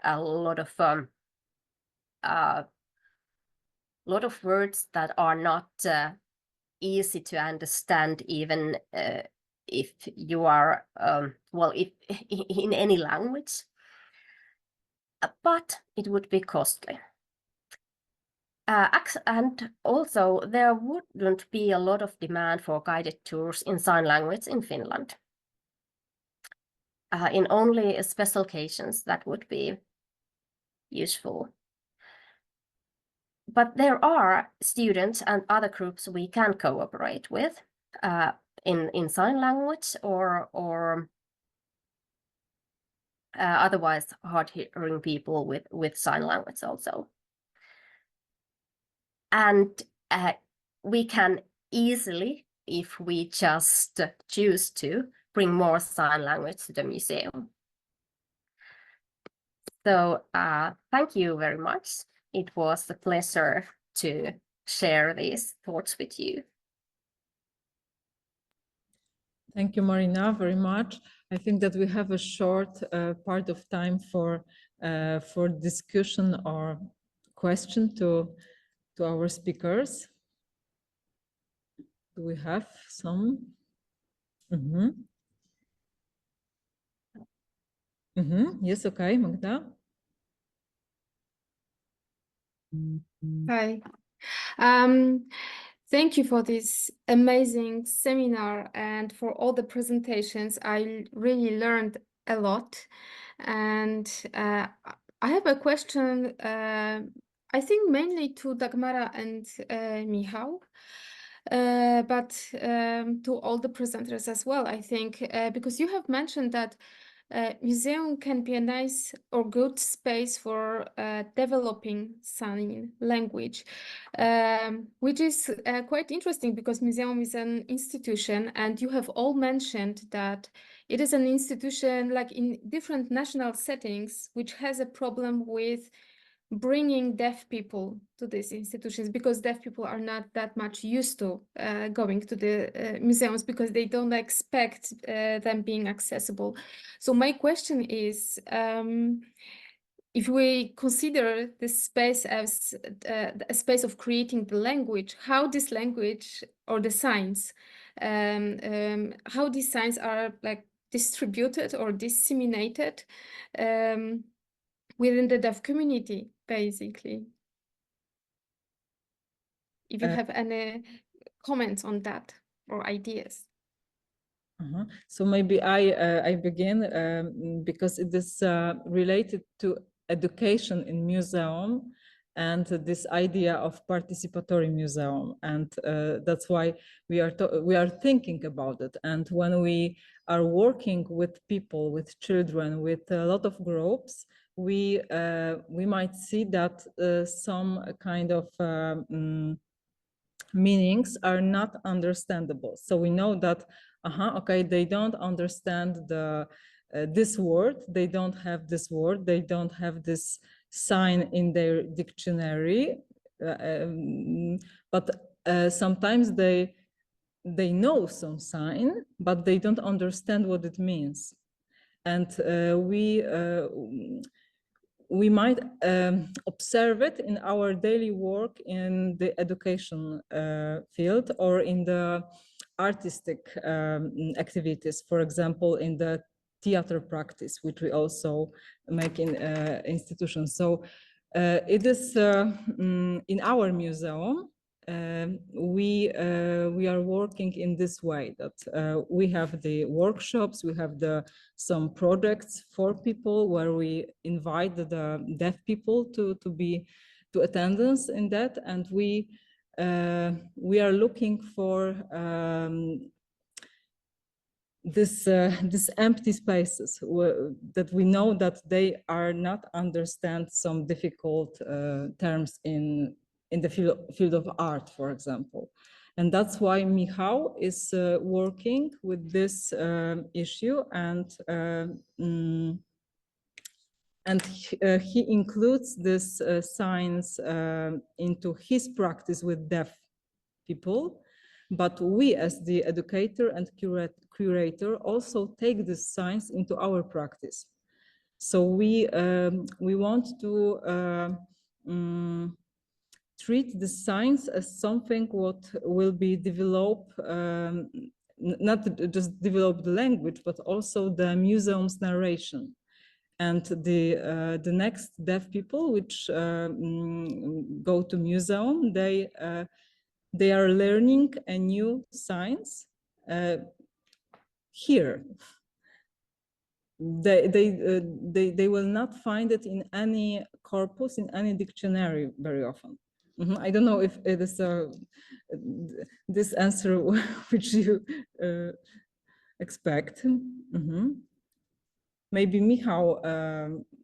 a lot of words that are not easy to understand, even if you are if in any language, but it would be costly. And also there wouldn't be a lot of demand for guided tours in sign language in Finland. In only special occasions that would be useful. But there are students and other groups we can cooperate with in sign language or otherwise hard-hearing people with sign language also. And we can easily, if we just choose to, bring more sign language to the museum. So thank you very much. It was a pleasure to share these thoughts with you. Thank you, Marina, very much. I think that we have a short part of time for discussion or question to our speakers. Do we have some? Yes, okay, Magda. Hi. Thank you for this amazing seminar and for all the presentations. I really learned a lot. And I have a question, I think mainly to Dagmara and Michal, but to all the presenters as well, I think, because you have mentioned that museum can be a nice or good space for developing sign language, which is quite interesting because museum is an institution, and you have all mentioned that it is an institution like in different national settings, which has a problem with bringing deaf people to these institutions, because deaf people are not that much used to going to the museums because they don't expect them being accessible. So my question is, if we consider this space as a space of creating the language, how this language or the signs, how these signs are like distributed or disseminated within the deaf community, basically. If you have any comments on that or ideas. So maybe I begin because it is related to education in museum and this idea of participatory museum, and that's why we are thinking about it. And when we are working with people, with children, with a lot of groups, we might see that some kind of meanings are not understandable. So we know that, okay, they don't understand this word, they don't have this word, they don't have this sign in their dictionary, but sometimes they know some sign, but they don't understand what it means. And we might observe it in our daily work in the education field or in the artistic activities, for example, in the theater practice, which we also make in institutions. So it is in our museum, we are working in this way, that we have the workshops, we have some projects for people where we invite the deaf people to attendance in that, and we are looking for this empty spaces that we know that they are not understand some difficult terms in the field of art, for example. And that's why Michal is working with this issue, and he includes this science into his practice with deaf people. But we, as the educator and curator, also take this science into our practice. So we want to treat the science as something what will be developed, not just develop the language, but also the museum's narration. And the next deaf people which go to museum, they are learning a new science here. They will not find it in any corpus, in any dictionary very often. I don't know if it is this answer which you expect. Maybe Michal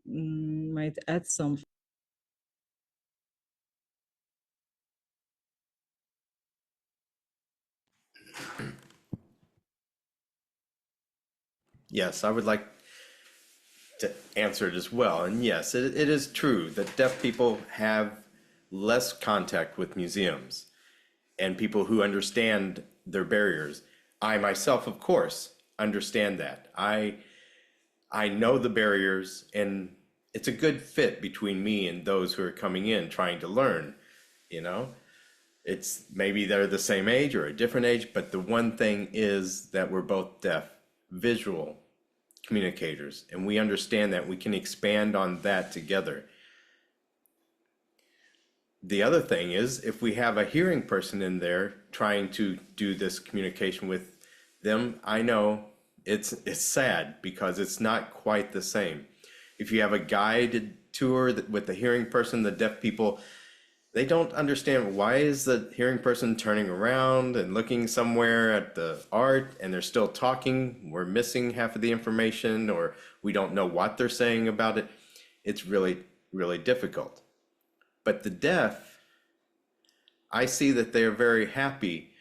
might add something. Yes, I would like to answer it as well. And yes, it is true that deaf people have less contact with museums and people who understand their barriers. I myself, of course, understand that. I know the barriers, and it's a good fit between me and those who are coming in trying to learn, you know? It's maybe they're the same age or a different age, but the one thing is that we're both deaf, visual communicators, and we understand that we can expand on that together. The other thing is, if we have a hearing person in there trying to do this communication with them, I know it's sad because it's not quite the same. If you have a guided tour with the hearing person, the deaf people, they don't understand why is the hearing person turning around and looking somewhere at the art and they're still talking. We're missing half of the information, or we don't know what they're saying about it. It's really, really difficult. But the deaf, I see that they're very happy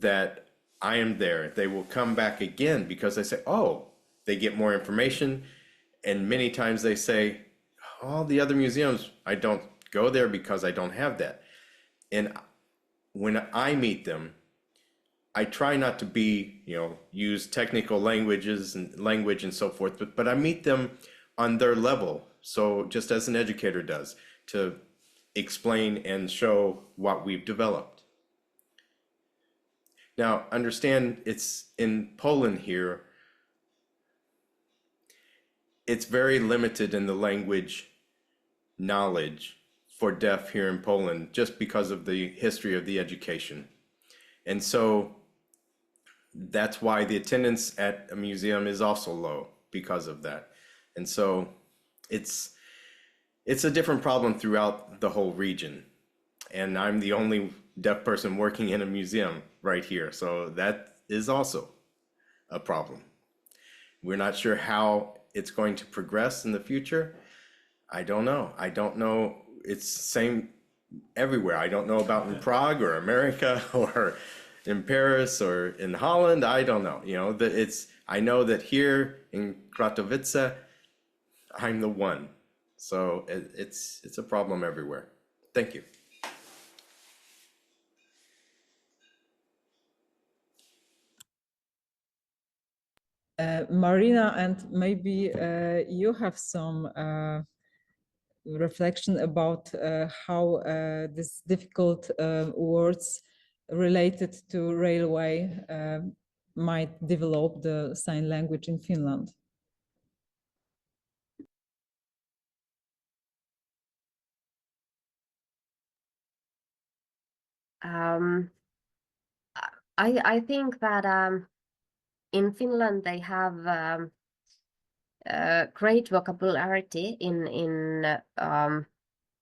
that I am there. They will come back again because they say, oh, they get more information. And many times they say, all the other museums, I don't go there because I don't have that. And when I meet them, I try not to be, use technical language and so forth, but I meet them on their level. So just as an educator does, to explain and show what we've developed. Now, understand it's in Poland here. It's very limited in the language knowledge for deaf here in Poland, just because of the history of the education. And so that's why the attendance at a museum is also low because of that. And so it's a different problem throughout the whole region. And I'm the only deaf person working in a museum right here. So that is also a problem. We're not sure how it's going to progress in the future. I don't know. It's same everywhere. I don't know about in Prague or America or in Paris or in Holland. I don't know, you know, that I know that here in Kratovice, I'm the one. So it's a problem everywhere. Thank you. Marina, and maybe you have some reflection about how these difficult words related to railway might develop the sign language in Finland. I think that in Finland they have great vocabulary in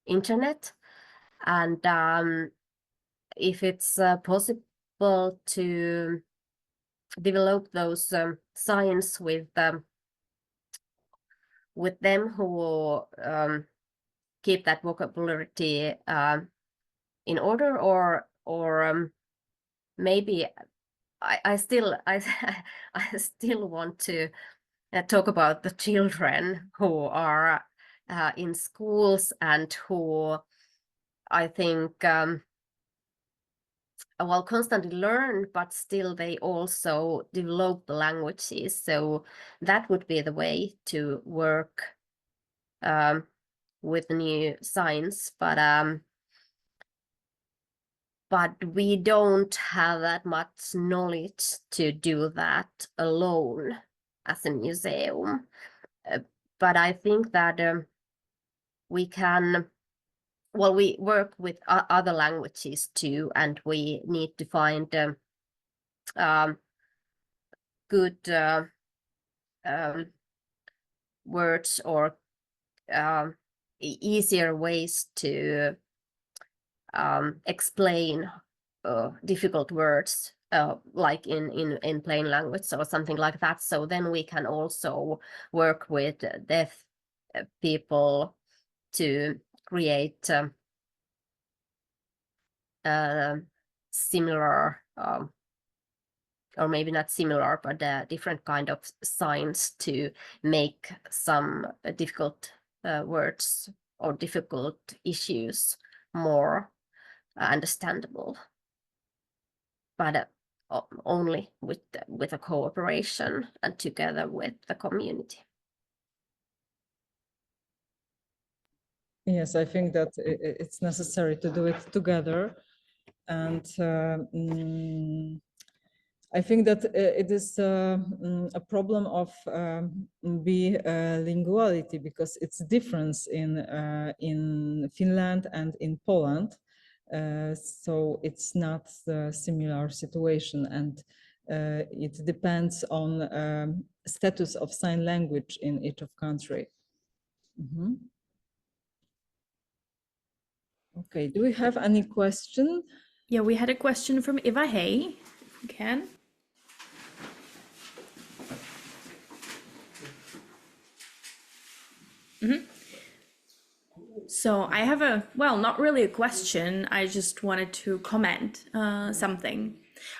internet, and if it's possible to develop those signs with them who keep that vocabulary in order, or maybe I still want to talk about the children who are in schools and who I think constantly learn, but still they also develop the languages. So that would be the way to work with new signs, but we don't have that much knowledge to do that alone as a museum. But I think that we can, we work with other languages too, and we need to find good words or easier ways to explain difficult words, like in plain language or something like that. So then we can also work with deaf people to create similar, or maybe not similar, but different kind of signs to make some difficult words or difficult issues more understandable, but only with a cooperation and together with the community. Yes, I think that it's necessary to do it together, and I think that it is a problem of bilinguality, because it's difference in Finland and in Poland. So it's not a similar situation, and it depends on status of sign language in each of country. Mm-hmm. Okay, do we have any question? Yeah, we had a question from Eva Hay, if we can. Mm-hmm. So I have not really a question, I just wanted to comment something.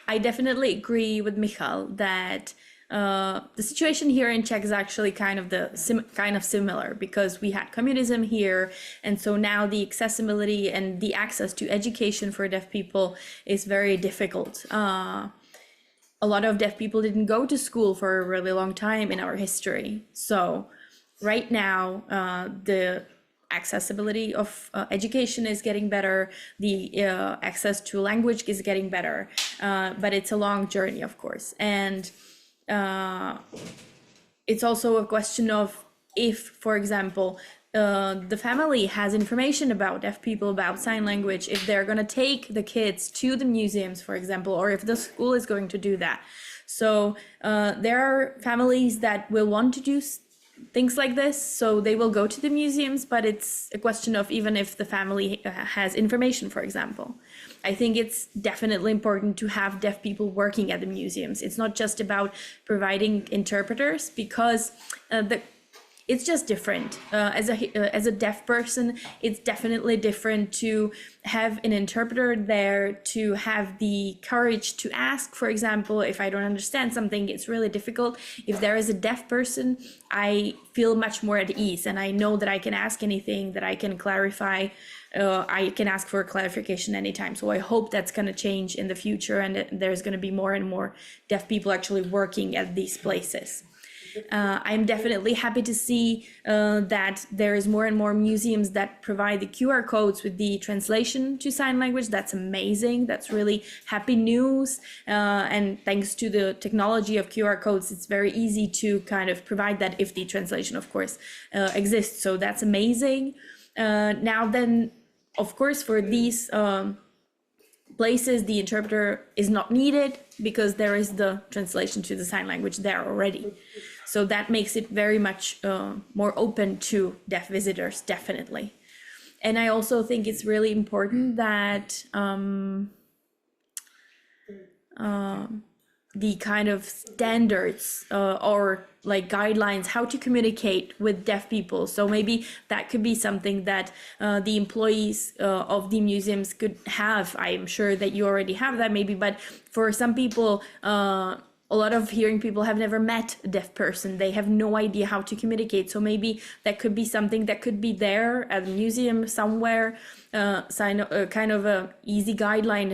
I definitely agree with Michal that the situation here in Czech is actually kind of similar, because we had communism here, and so now the accessibility and the access to education for deaf people is very difficult. A lot of deaf people didn't go to school for a really long time in our history. So right now, the accessibility of education is getting better, the access to language is getting better, but it's a long journey, of course. And it's also a question of if, for example, the family has information about deaf people, about sign language, if they're going to take the kids to the museums, for example, or if the school is going to do that. So there are families that will want to do things like this, so they will go to the museums, but it's a question of even if the family has information, for example. I think it's definitely important to have deaf people working at the museums. It's not just about providing interpreters, because it's just different. As a deaf person, it's definitely different to have an interpreter there, to have the courage to ask. For example, if I don't understand something, it's really difficult. If there is a deaf person, I feel much more at ease, and I know that I can ask anything, that I can clarify. I can ask for a clarification anytime. So I hope that's going to change in the future, and that there's going to be more and more deaf people actually working at these places. I'm definitely happy to see that there is more and more museums that provide the QR codes with the translation to sign language. That's amazing. That's really happy news. And thanks to the technology of QR codes, it's very easy to kind of provide that if the translation, of course, exists. So that's amazing. Now then, of course, for these places, the interpreter is not needed because there is the translation to the sign language there already. So that makes it very much more open to deaf visitors, definitely. And I also think it's really important that the kind of standards or like guidelines how to communicate with deaf people. So maybe that could be something that the employees of the museums could have. I'm sure that you already have that maybe, but for some people, a lot of hearing people have never met a deaf person. They have no idea how to communicate. So maybe that could be something that could be there at a museum somewhere, kind of a easy guideline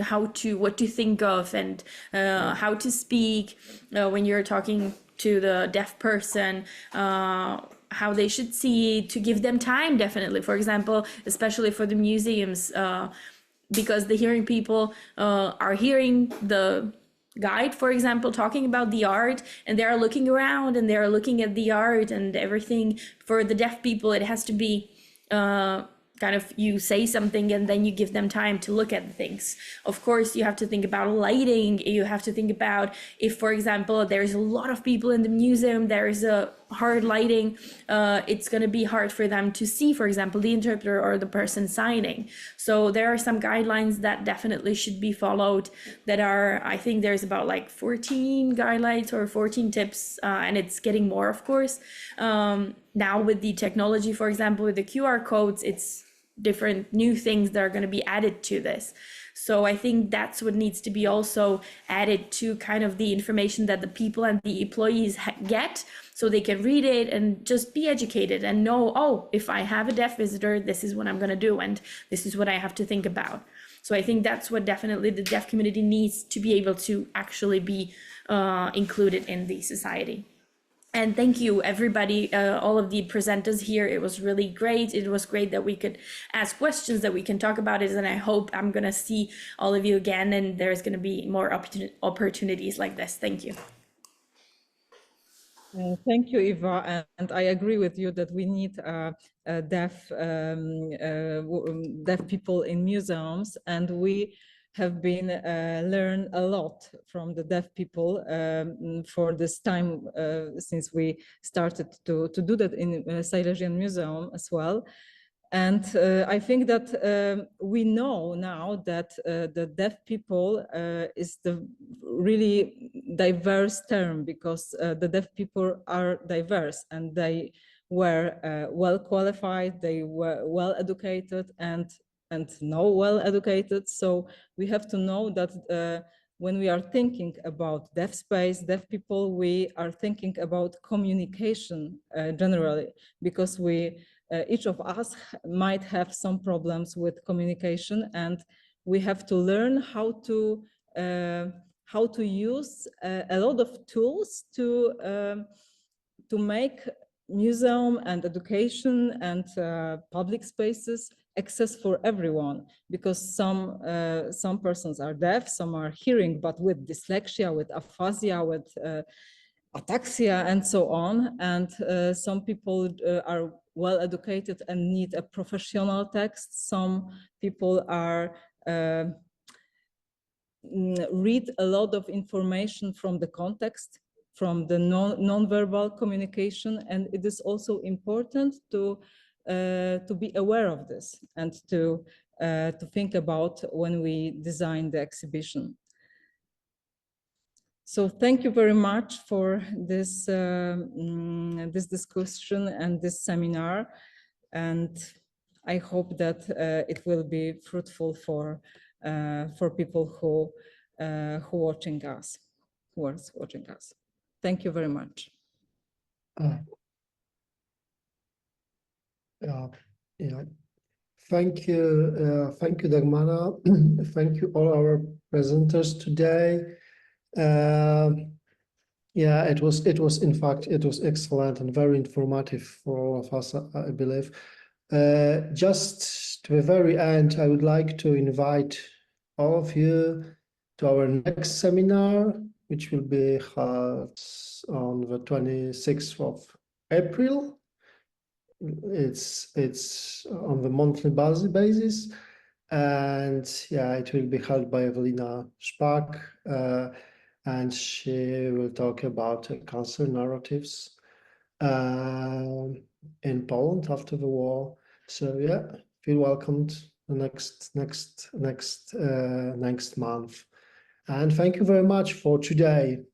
what to think of and how to speak when you're talking to the deaf person, how they should see, to give them time, definitely. For example, especially for the museums, because the hearing people are hearing the guide, for example, talking about the art, and they are looking around and they are looking at the art and everything. For the deaf people, it has to be kind of, you say something and then you give them time to look at things. Of course, you have to think about lighting. You have to think about if, for example, there's a lot of people in the museum, there is a hard lighting, it's going to be hard for them to see, for example, the interpreter or the person signing. So there are some guidelines that definitely should be followed that are, I think there's about like 14 guidelines or 14 tips, and it's getting more, of course. Now with the technology, for example, with the QR codes, it's different new things that are going to be added to this. So I think that's what needs to be also added to kind of the information that the people and the employees get, so they can read it and just be educated and know, oh, if I have a deaf visitor, this is what I'm going to do and this is what I have to think about. So I think that's what definitely the deaf community needs to be able to actually be included in the society. And thank you, everybody, all of the presenters here. It was really great. It was great that we could ask questions, that we can talk about it. And I hope I'm going to see all of you again, and there's going to be more opportunities like this. Thank you. Thank you, Eva. And I agree with you that we need deaf people in museums, and we have been learned a lot from the deaf people for this time since we started to do that in Silesian Museum as well. And I think that we know now that the deaf people is the really diverse term, because the deaf people are diverse and they were well qualified, they were well educated and well educated. So we have to know that when we are thinking about deaf space, deaf people, we are thinking about communication generally, because each of us might have some problems with communication, and we have to learn how to use a lot of tools to make museum and education and public spaces access for everyone, because some persons are deaf, some are hearing, but with dyslexia, with aphasia, with ataxia, and so on. And some people are well educated and need a professional text. Some people are read a lot of information from the context, from the non-verbal communication, and it is also important to be aware of this and to think about when we design the exhibition. So thank you very much for this, this discussion and this seminar. And I hope that it will be fruitful for people who watching us, who are watching us. Thank you very much. Yeah. Thank you, Dagmara. Thank you all our presenters today. Yeah, it was in fact excellent and very informative for all of us, I believe. Just to the very end, I would like to invite all of you to our next seminar, which will be held on the 26th of April. It's on the monthly basis, and yeah, it will be held by Evelina Szpak, and she will talk about cancer narratives in Poland after the war. So yeah, feel welcomed the next month, and thank you very much for today.